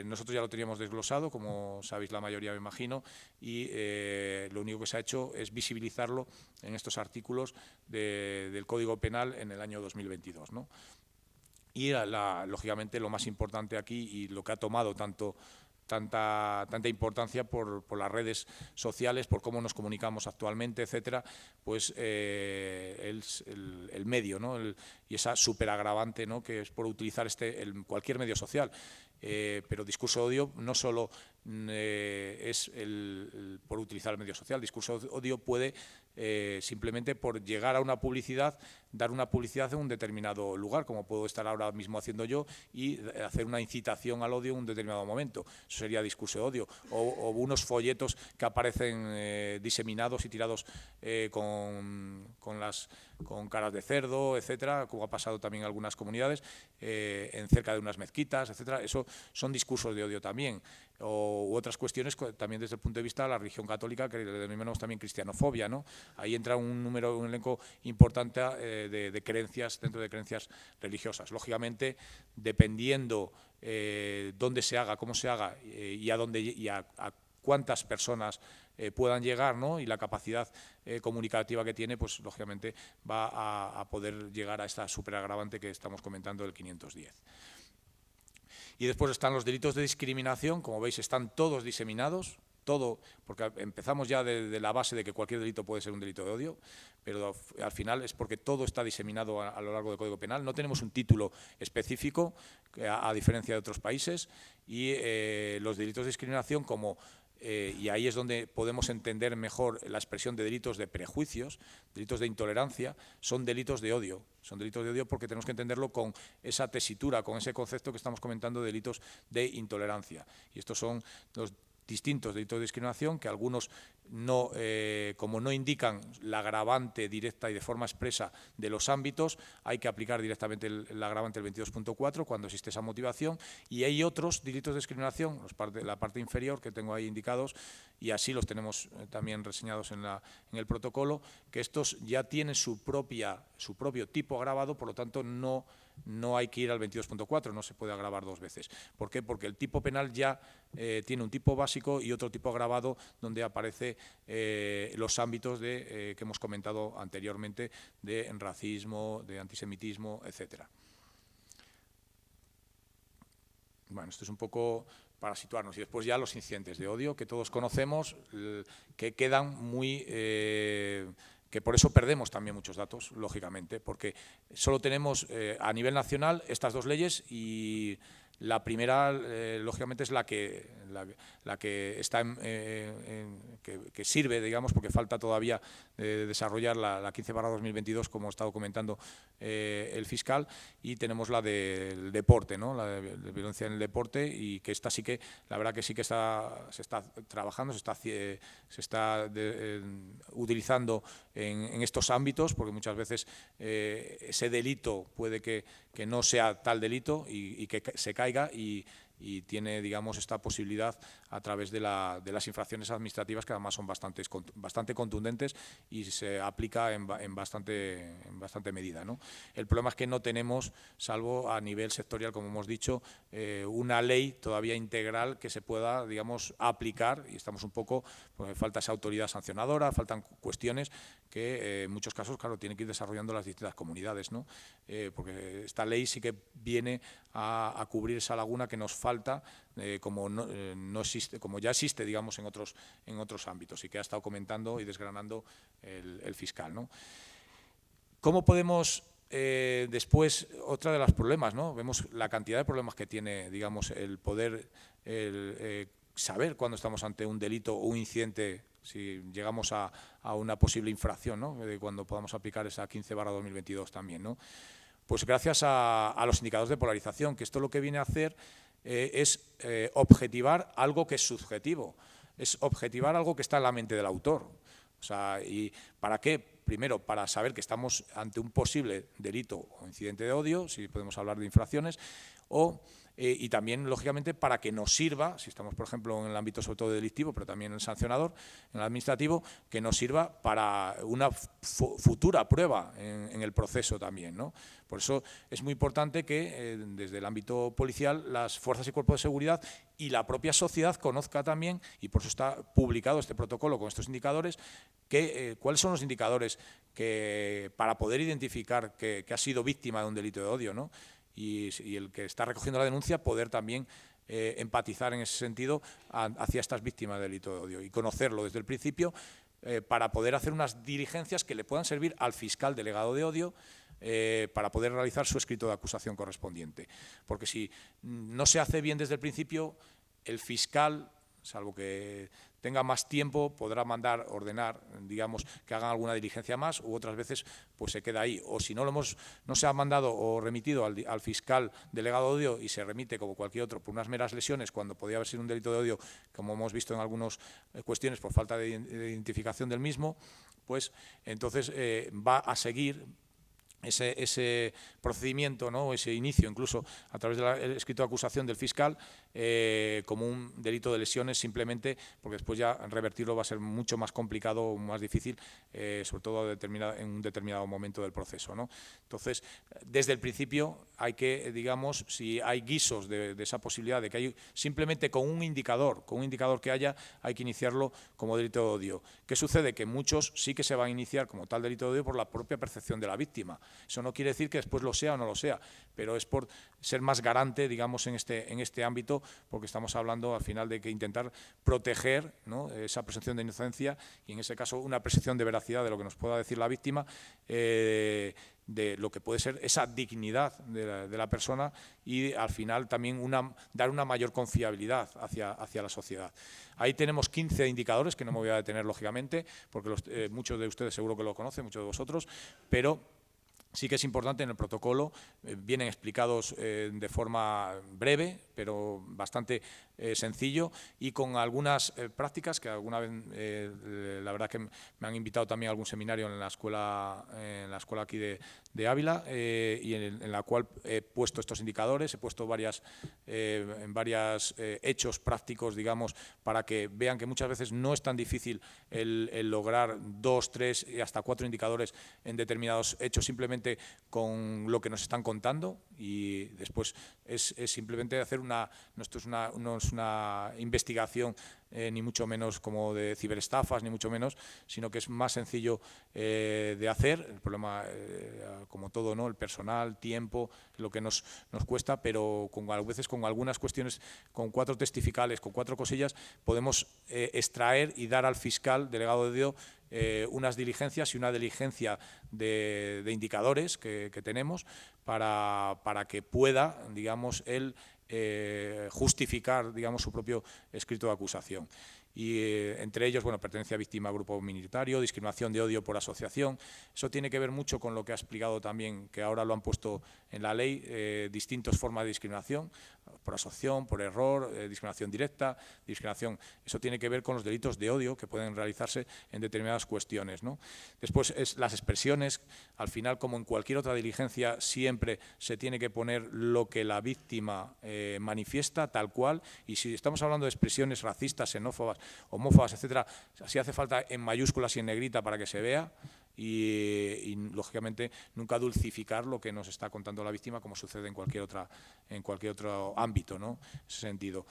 Speaker 2: Nosotros ya lo teníamos desglosado, como sabéis la mayoría, me imagino, y lo único que se ha hecho es visibilizarlo en estos artículos del Código Penal en el año 2022, ¿no? Y lógicamente lo más importante aquí, y lo que ha tomado tanta importancia por las redes sociales, por cómo nos comunicamos actualmente, etcétera, pues el medio, ¿no? Y esa superagravante, ¿no?, que es por utilizar cualquier medio social. Pero discurso de odio no solo es por utilizar el medio social. Discurso de odio puede simplemente por llegar a una publicidad, dar una publicidad en un determinado lugar, como puedo estar ahora mismo haciendo yo, y hacer una incitación al odio en un determinado momento. Eso sería discurso de odio. O unos folletos que aparecen diseminados y tirados con caras de cerdo, etcétera, como ha pasado también en algunas comunidades, cerca de unas mezquitas, etcétera. Eso son discursos de odio también. U otras cuestiones también desde el punto de vista de la religión católica, que le denominamos también cristianofobia, ¿no? Ahí entra un elenco importante de creencias, dentro de creencias religiosas. Lógicamente, dependiendo dónde se haga, cómo se haga y a cuántas personas puedan llegar, ¿no? Y la capacidad comunicativa que tiene, pues lógicamente va a poder llegar a esta superagravante que estamos comentando del 510. Y después están los delitos de discriminación, como veis están todos diseminados, todo, porque empezamos ya de la base de que cualquier delito puede ser un delito de odio, pero al final es porque todo está diseminado a lo largo del Código Penal. No tenemos un título específico, a diferencia de otros países, y los delitos de discriminación como... y ahí es donde podemos entender mejor la expresión de delitos de prejuicios, delitos de intolerancia, son delitos de odio. Son delitos de odio porque tenemos que entenderlo con esa tesitura, con ese concepto que estamos comentando de delitos de intolerancia. Y estos son los distintos delitos de discriminación que algunos no, como no indican la agravante directa y de forma expresa de los ámbitos, hay que aplicar directamente el agravante del 22.4 cuando existe esa motivación, y hay otros delitos de discriminación, la parte inferior que tengo ahí indicados, y así los tenemos también reseñados en el protocolo, que estos ya tienen su propio tipo agravado, por lo tanto no hay que ir al 22.4, no se puede agravar dos veces. ¿Por qué? Porque el tipo penal ya tiene un tipo básico y otro tipo agravado donde aparece los ámbitos que hemos comentado anteriormente de racismo, de antisemitismo, etcétera. Bueno, esto es un poco para situarnos. Y después ya los incidentes de odio que todos conocemos, que quedan muy... que por eso perdemos también muchos datos, lógicamente, porque solo tenemos a nivel nacional estas dos leyes y la primera, lógicamente, es la que está que sirve, digamos, porque falta todavía desarrollar la 15/2022, como ha estado comentando el fiscal, y tenemos la del deporte, ¿no? La de violencia en el deporte, y que esta sí que, la verdad que sí que se está trabajando, se está utilizando en estos ámbitos, porque muchas veces ese delito puede que no sea tal delito y que se caiga y tiene, digamos, esta posibilidad a través de las infracciones administrativas, que además son bastante contundentes y se aplica en bastante medida, ¿no? El problema es que no tenemos, salvo a nivel sectorial, como hemos dicho, una ley todavía integral que se pueda, digamos, aplicar, y estamos un poco, pues, falta esa autoridad sancionadora, faltan cuestiones que en muchos casos, claro, tienen que ir desarrollando las distintas comunidades, ¿no? Porque esta ley sí que viene a cubrir esa laguna que nos falta, como no existe, como ya existe, digamos, en otros ámbitos, y que ha estado comentando y desgranando el fiscal, ¿no? ¿Cómo podemos después, otra de los problemas, ¿no? Vemos la cantidad de problemas que tiene, digamos, el poder saber cuando estamos ante un delito o un incidente, si llegamos a una posible infracción, ¿no? Cuando podamos aplicar esa 15/2022 también, ¿no? Pues gracias a los indicadores de polarización, que esto lo que viene a hacer es objetivar algo que es subjetivo, es objetivar algo que está en la mente del autor. O sea, ¿y para qué? Primero, para saber que estamos ante un posible delito o incidente de odio, si podemos hablar de infracciones, y también, lógicamente, para que nos sirva, si estamos, por ejemplo, en el ámbito sobre todo delictivo, pero también en el sancionador, en el administrativo, que nos sirva para una futura prueba en el proceso también, ¿no? Por eso es muy importante que desde el ámbito policial las fuerzas y cuerpos de seguridad y la propia sociedad conozca también, y por eso está publicado este protocolo con estos indicadores, cuáles son los indicadores para poder identificar que ha sido víctima de un delito de odio, ¿no? Y el que está recogiendo la denuncia poder también empatizar en ese sentido hacia estas víctimas de delito de odio y conocerlo desde el principio para poder hacer unas diligencias que le puedan servir al fiscal delegado de odio para poder realizar su escrito de acusación correspondiente. Porque si no se hace bien desde el principio, el fiscal, salvo que tenga más tiempo, podrá ordenar, digamos, que hagan alguna diligencia más, u otras veces pues se queda ahí. O si no se ha mandado o remitido al fiscal delegado de odio y se remite como cualquier otro por unas meras lesiones, cuando podía haber sido un delito de odio, como hemos visto en algunas cuestiones por falta de identificación del mismo, pues entonces va a seguir ese procedimiento, ¿no? Ese inicio, incluso a través del escrito de acusación del fiscal, como un delito de lesiones, simplemente porque después ya revertirlo va a ser mucho más complicado, más difícil, sobre todo en un determinado momento del proceso, ¿no? Entonces, desde el principio hay que, digamos, si hay guisos de esa posibilidad de que hay simplemente con un indicador que haya, hay que iniciarlo como delito de odio. ¿Qué sucede? Que muchos sí que se van a iniciar como tal delito de odio por la propia percepción de la víctima. Eso no quiere decir que después lo sea o no lo sea, pero es por ser más garante, digamos, en este ámbito, porque estamos hablando al final de que intentar proteger, ¿no?, esa presunción de inocencia y en ese caso una presunción de veracidad de lo que nos pueda decir la víctima, de lo que puede ser esa dignidad de la persona y al final también dar una mayor confiabilidad hacia la sociedad. Ahí tenemos 15 indicadores que no me voy a detener lógicamente, porque muchos de ustedes seguro que lo conocen, muchos de vosotros, pero sí que es importante en el protocolo, vienen explicados de forma breve, pero bastante sencillo y con algunas prácticas que alguna vez, la verdad que me han invitado también a algún seminario en la escuela aquí de Ávila y en la cual he puesto estos indicadores, he puesto varios hechos prácticos, digamos, para que vean que muchas veces no es tan difícil el lograr 2, 3 y hasta 4 indicadores en determinados hechos simplemente con lo que nos están contando y después es simplemente hacer no es una investigación ni mucho menos como de ciberestafas, ni mucho menos, sino que es más sencillo de hacer. El problema, como todo, ¿no?, el personal, tiempo, lo que nos cuesta, pero a veces con algunas cuestiones, con 4 testificales, con 4 cosillas, podemos extraer y dar al fiscal, delegado de odio, unas diligencias y una diligencia de indicadores que tenemos para que pueda, digamos, él justificar, digamos, su propio escrito de acusación. Y entre ellos, bueno, pertenencia a víctima a grupo minoritario, discriminación de odio por asociación. Eso tiene que ver mucho con lo que ha explicado también, que ahora lo han puesto en la ley, distintas formas de discriminación, por asociación, por error, discriminación directa, discriminación. Eso tiene que ver con los delitos de odio que pueden realizarse en determinadas cuestiones, ¿no? Después, las expresiones, al final, como en cualquier otra diligencia, siempre se tiene que poner lo que la víctima manifiesta, tal cual, y si estamos hablando de expresiones racistas, xenófobas, homófobas, etcétera, así hace falta en mayúsculas y en negrita para que se vea y lógicamente nunca dulcificar lo que nos está contando la víctima como sucede en cualquier otro ámbito, ¿no?, en ese sentido.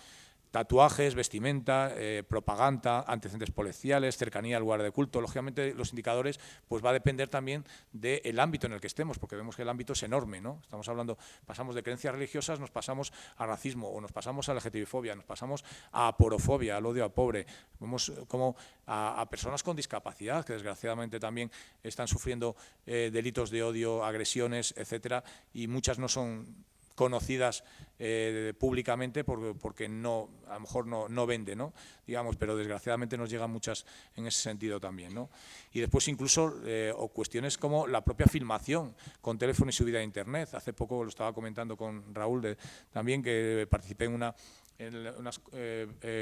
Speaker 2: Tatuajes, vestimenta, propaganda, antecedentes policiales, cercanía al lugar de culto. Lógicamente, los indicadores pues va a depender también del ámbito en el que estemos, porque vemos que el ámbito es enorme, ¿no? Estamos hablando, pasamos de creencias religiosas, nos pasamos a racismo, o nos pasamos a LGTBI-fobia, nos pasamos a aporofobia, al odio al pobre. Vemos como a personas con discapacidad, que desgraciadamente también están sufriendo delitos de odio, agresiones, etcétera, y muchas no son conocidas públicamente porque no, a lo mejor no vende, ¿no?, digamos, pero desgraciadamente nos llegan muchas en ese sentido también, ¿no? Y después incluso o cuestiones como la propia filmación con teléfono y subida a internet. Hace poco lo estaba comentando con Raúl también, que participé en unas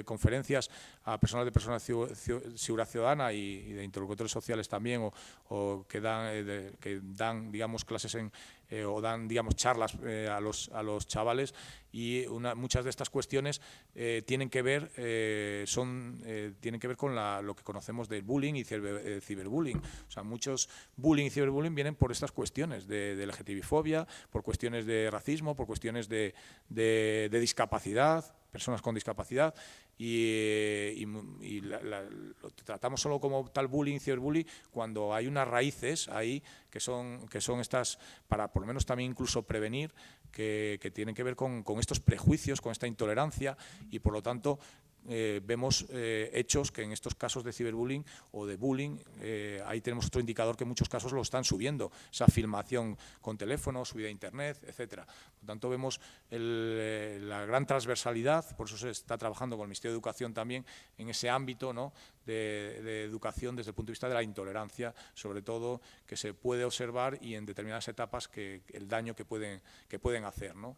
Speaker 2: conferencias a personas de seguridad ciudadana y de interlocutores sociales también, o que dan digamos, clases o dan, digamos, charlas a los chavales, y muchas de estas cuestiones tienen que ver con lo que conocemos del bullying y ciberbullying. O sea, muchos bullying y ciberbullying vienen por estas cuestiones de LGTBI-fobia, por cuestiones de racismo, por cuestiones de discapacidad, personas con discapacidad, y lo tratamos solo como tal bullying, ciberbullying, cuando hay unas raíces ahí que son estas, para por lo menos también incluso prevenir, que tienen que ver con estos prejuicios, con esta intolerancia, y por lo tanto vemos hechos que en estos casos de ciberbullying o de bullying, ahí tenemos otro indicador que en muchos casos lo están subiendo, esa filmación con teléfono, subida a internet, etcétera. Por lo tanto, vemos la gran transversalidad, por eso se está trabajando con el Ministerio de Educación también en ese ámbito, ¿no?, de educación desde el punto de vista de la intolerancia, sobre todo, que se puede observar y en determinadas etapas el daño que pueden hacer, ¿no?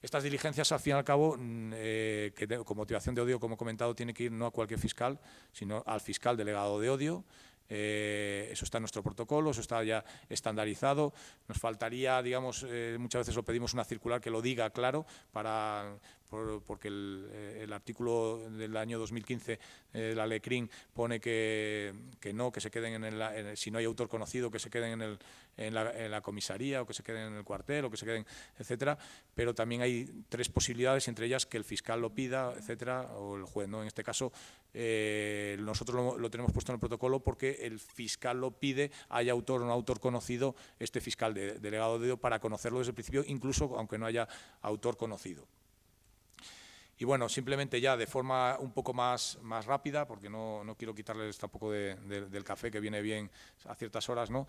Speaker 2: Estas diligencias, al fin y al cabo, con motivación de odio, como he comentado, tiene que ir no a cualquier fiscal, sino al fiscal delegado de odio, Eso está en nuestro protocolo, eso está ya estandarizado. Nos faltaría, digamos, muchas veces lo pedimos una circular que lo diga claro, porque el artículo del año 2015 de la LECRIN pone que no, que se queden si no hay autor conocido, que se queden en la comisaría o que se queden en el cuartel o que se queden, etcétera. Pero también hay 3 posibilidades, entre ellas que el fiscal lo pida, etcétera, o el juez, ¿no? En este caso, nosotros lo tenemos puesto en el protocolo porque el fiscal lo pide, haya autor o no autor conocido, este fiscal delegado de odio, para conocerlo desde el principio, incluso aunque no haya autor conocido. Y bueno, simplemente ya de forma un poco más rápida, porque no quiero quitarles tampoco del café, que viene bien a ciertas horas, ¿no?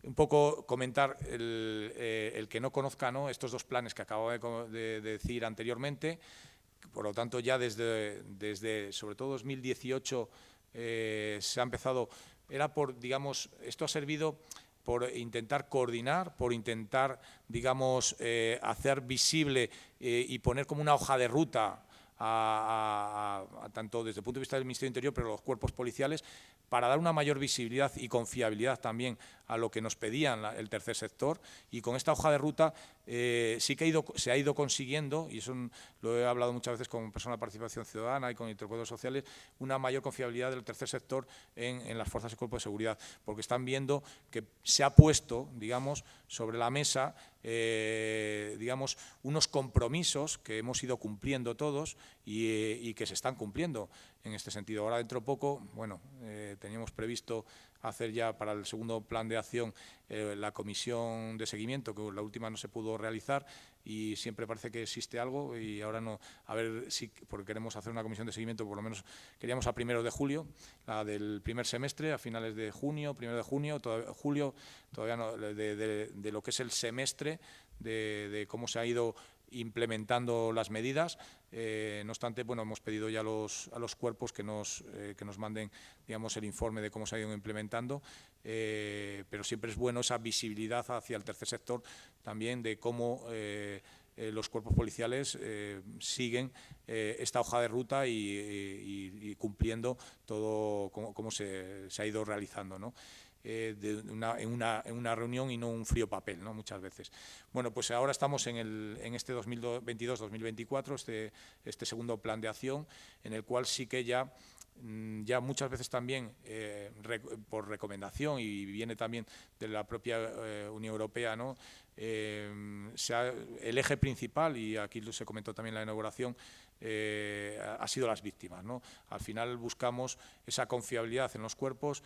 Speaker 2: Un poco comentar el que no conozca, ¿no?, estos 2 planes que acabo de decir anteriormente. Por lo tanto, ya desde sobre todo 2018 se ha empezado, digamos, esto ha servido por intentar coordinar, por intentar, digamos, hacer visible y poner como una hoja de ruta tanto desde el punto de vista del Ministerio del Interior, pero los cuerpos policiales, para dar una mayor visibilidad y confiabilidad también a lo que nos pedían el tercer sector. Y con esta hoja de ruta sí que se ha ido consiguiendo, y eso lo he hablado muchas veces con personas de participación ciudadana y con intercuerpos sociales, una mayor confiabilidad del tercer sector en las fuerzas y cuerpos de seguridad, porque están viendo que se ha puesto, digamos, sobre la mesa, digamos, unos compromisos que hemos ido cumpliendo todos y que se están cumpliendo en este sentido. Ahora, dentro de poco, bueno, teníamos previsto hacer ya para el segundo plan de acción la comisión de seguimiento, que la última no se pudo realizar y siempre parece que existe algo, y ahora no, a ver si, porque queremos hacer una comisión de seguimiento, por lo menos queríamos a 1 de julio, la del primer semestre, a finales de junio, 1 de junio, julio, todavía no, de lo que es el semestre, de cómo se ha ido implementando las medidas. No obstante, bueno, hemos pedido ya a los cuerpos que nos manden, digamos, el informe de cómo se ha ido implementando, pero siempre es bueno esa visibilidad hacia el tercer sector también de cómo los cuerpos policiales siguen esta hoja de ruta y cumpliendo todo cómo se ha ido realizando, ¿no? En una reunión y no un frío papel, ¿no?, muchas veces. Bueno, pues ahora estamos en este 2022-2024, este segundo plan de acción, en el cual sí que ya muchas veces también por recomendación, y viene también de la propia Unión Europea, ¿no?, el eje principal, y aquí se comentó también en la inauguración, ha sido las víctimas, ¿no? Al final buscamos esa confiabilidad en los cuerpos.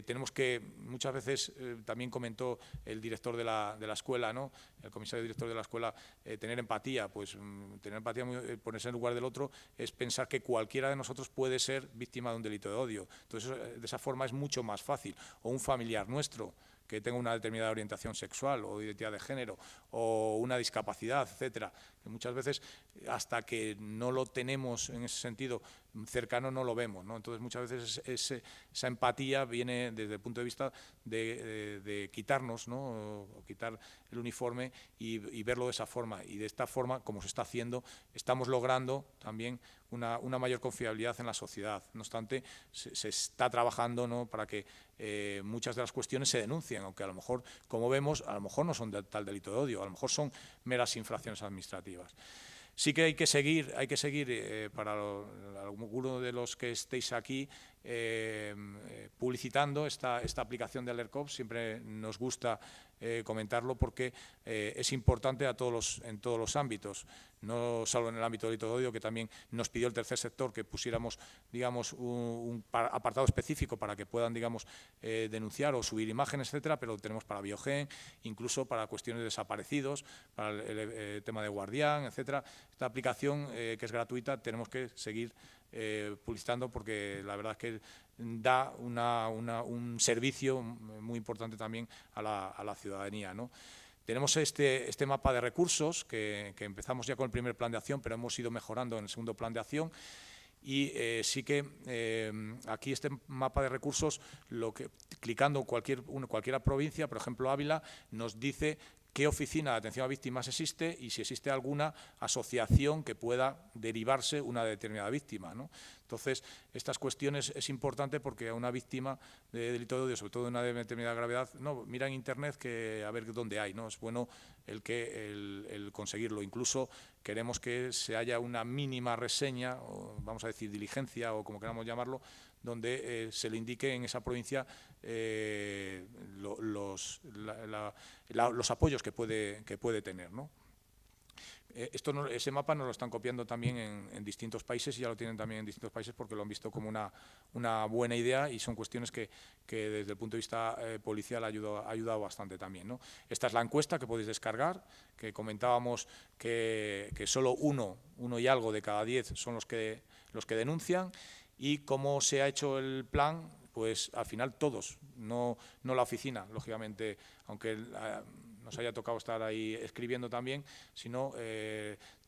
Speaker 2: Tenemos que, muchas veces, también comentó el director de la escuela, ¿no?, el comisario director de la escuela, tener empatía. Pues tener empatía, ponerse en lugar del otro, es pensar que cualquiera de nosotros puede ser víctima de un delito de odio. Entonces, de esa forma es mucho más fácil. O un familiar nuestro que tenga una determinada orientación sexual o identidad de género o una discapacidad, etcétera, que muchas veces hasta que no lo tenemos en ese sentido cercano no lo vemos, ¿no? Entonces, muchas veces esa empatía viene desde el punto de vista de quitarnos, ¿no?, o quitar el uniforme y verlo de esa forma. Y de esta forma, como se está haciendo, estamos logrando también una mayor confiabilidad en la sociedad. No obstante, se está trabajando, ¿no?, para que muchas de las cuestiones se denuncien, aunque a lo mejor, como vemos, a lo mejor no son de tal delito de odio, a lo mejor son meras infracciones administrativas. Sí que hay que seguir para alguno de los que estéis aquí, publicitando esta aplicación de AlertCops. Siempre nos gusta comentarlo porque es importante en todos los ámbitos, no solo en el ámbito del delito de odio, que también nos pidió el tercer sector que pusiéramos, digamos, un apartado específico para que puedan, digamos, denunciar o subir imágenes, etcétera, pero lo tenemos para Biogen, incluso para cuestiones de desaparecidos, para el tema de Guardián, etcétera. Esta aplicación, que es gratuita, tenemos que seguir publicitando, porque la verdad es que da un servicio muy importante también a la ciudadanía, ¿no? Tenemos este mapa de recursos que empezamos ya con el primer plan de acción, pero hemos ido mejorando en el segundo plan de acción. Y sí que aquí este mapa de recursos, clicando cualquier provincia, por ejemplo Ávila, nos dice qué oficina de atención a víctimas existe y si existe alguna asociación que pueda derivarse una determinada víctima, ¿no? Entonces, estas cuestiones es importante porque a una víctima de delito de odio, sobre todo de una determinada gravedad, no, mira en Internet que a ver dónde hay, ¿no? Es bueno el conseguirlo. Incluso queremos que se haya una mínima reseña, o vamos a decir diligencia, o como queramos llamarlo, donde se le indique en esa provincia los apoyos que puede tener, ¿no? Ese mapa nos lo están copiando también en distintos países y ya lo tienen también en distintos países porque lo han visto como una buena idea y son cuestiones que desde el punto de vista policial ha ayudado bastante también, ¿no? Esta es la encuesta que podéis descargar, que comentábamos que solo uno y algo de cada 10 son los que denuncian. Y cómo se ha hecho el plan, pues al final todos, no la oficina, lógicamente, aunque nos haya tocado estar ahí escribiendo también, sino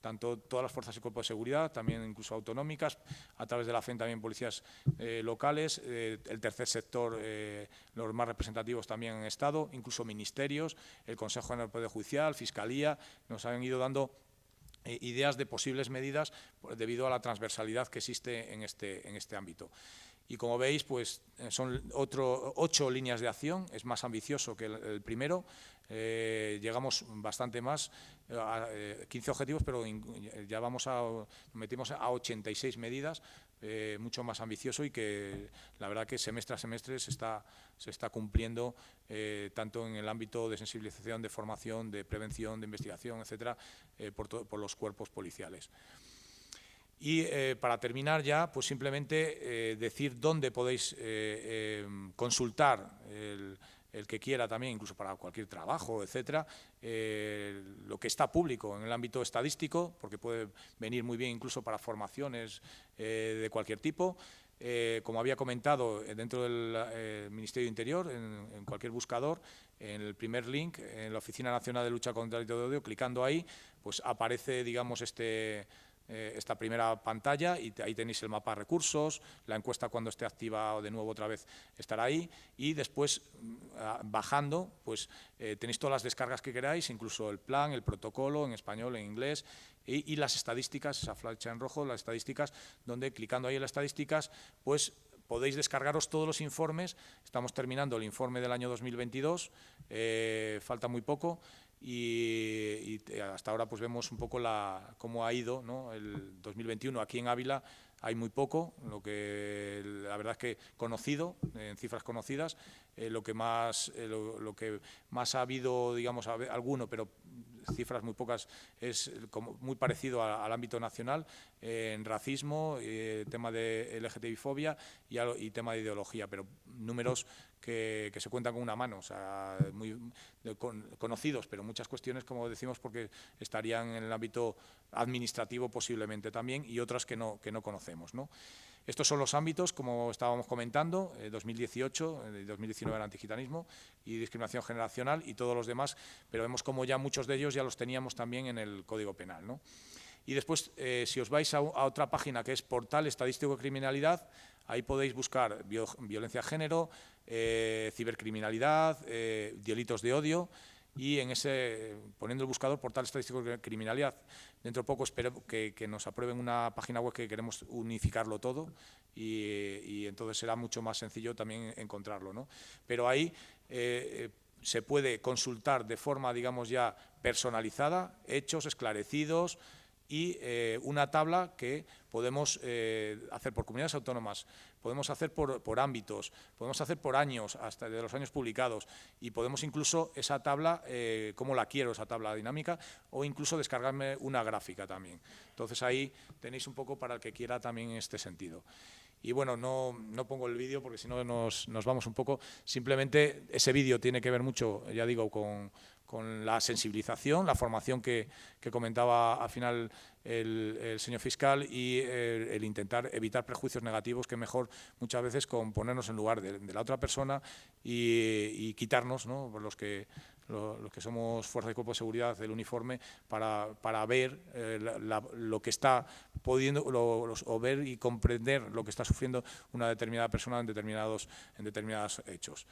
Speaker 2: tanto todas las fuerzas y cuerpos de seguridad, también incluso autonómicas, a través de la FEN también policías locales, el tercer sector, los más representativos también en Estado, incluso ministerios, el Consejo General del Poder Judicial, Fiscalía, nos han ido dando ideas de posibles medidas debido a la transversalidad que existe en este ámbito. Y como veis, pues son 8 líneas de acción, es más ambicioso que el primero, llegamos bastante más, a 15 objetivos, pero ya metimos a 86 medidas, mucho más ambicioso y que la verdad que semestre a semestre se está cumpliendo tanto en el ámbito de sensibilización, de formación, de prevención, de investigación, etcétera, por los cuerpos policiales. Y para terminar ya, pues simplemente decir dónde podéis consultar el que quiera también, incluso para cualquier trabajo, etcétera, lo que está público en el ámbito estadístico, porque puede venir muy bien incluso para formaciones de cualquier tipo. Como había comentado, dentro del Ministerio de Interior, en cualquier buscador, en el primer link, en la Oficina Nacional de Lucha contra el Delito de Odio, clicando ahí, pues aparece, digamos, esta primera pantalla y ahí tenéis el mapa de recursos, la encuesta cuando esté activa o de nuevo otra vez estará ahí y después bajando pues tenéis todas las descargas que queráis, incluso el plan, el protocolo en español, en inglés y las estadísticas, esa flecha en rojo, las estadísticas, donde clicando ahí en las estadísticas pues podéis descargaros todos los informes. Estamos terminando el informe del año 2022, falta muy poco. Y hasta ahora pues vemos un poco cómo ha ido, ¿no? El 2021 aquí en Ávila hay muy poco, lo que la verdad es que conocido, en cifras conocidas, lo que más ha habido, digamos, alguno, pero cifras muy pocas, es como muy parecido al ámbito nacional, en racismo, tema de LGTBI-fobia y tema de ideología, pero números que se cuentan con una mano, o sea, muy conocidos, pero muchas cuestiones, como decimos, porque estarían en el ámbito administrativo posiblemente también y otras que no conocemos, ¿no? Estos son los ámbitos, como estábamos comentando, 2018, 2019 el antigitanismo y discriminación generacional y todos los demás, pero vemos como ya muchos de ellos ya los teníamos también en el Código Penal, ¿no? Y después, si os vais a otra página que es Portal Estadístico de Criminalidad, ahí podéis buscar violencia de género, cibercriminalidad, delitos de odio y poniendo el buscador Portal Estadístico de Criminalidad. Dentro de poco espero que nos aprueben una página web que queremos unificarlo todo y entonces será mucho más sencillo también encontrarlo, ¿no? Pero ahí se puede consultar de forma, digamos, ya personalizada, hechos esclarecidos, y una tabla que podemos hacer por comunidades autónomas, podemos hacer por ámbitos, podemos hacer por años, hasta de los años publicados, y podemos incluso esa tabla, cómo la quiero, esa tabla dinámica, o incluso descargarme una gráfica también. Entonces ahí tenéis un poco para el que quiera también en este sentido. Y bueno, no pongo el vídeo porque si no nos vamos un poco. Simplemente ese vídeo tiene que ver mucho, ya digo, con la sensibilización, la formación que comentaba al final el señor fiscal y el intentar evitar prejuicios negativos, que mejor muchas veces con ponernos en lugar de la otra persona y quitarnos, ¿no? Los que somos fuerza y cuerpo de seguridad del uniforme para ver lo que está pudiendo o ver y comprender lo que está sufriendo una determinada persona en determinados hechos.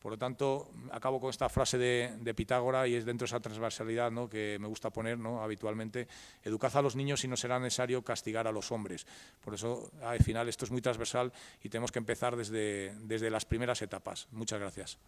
Speaker 2: Por lo tanto, acabo con esta frase de Pitágora, y es dentro de esa transversalidad, ¿no?, que me gusta poner, ¿no?, habitualmente: educad a los niños y no será necesario castigar a los hombres. Por eso, al final, esto es muy transversal y tenemos que empezar desde las primeras etapas. Muchas gracias.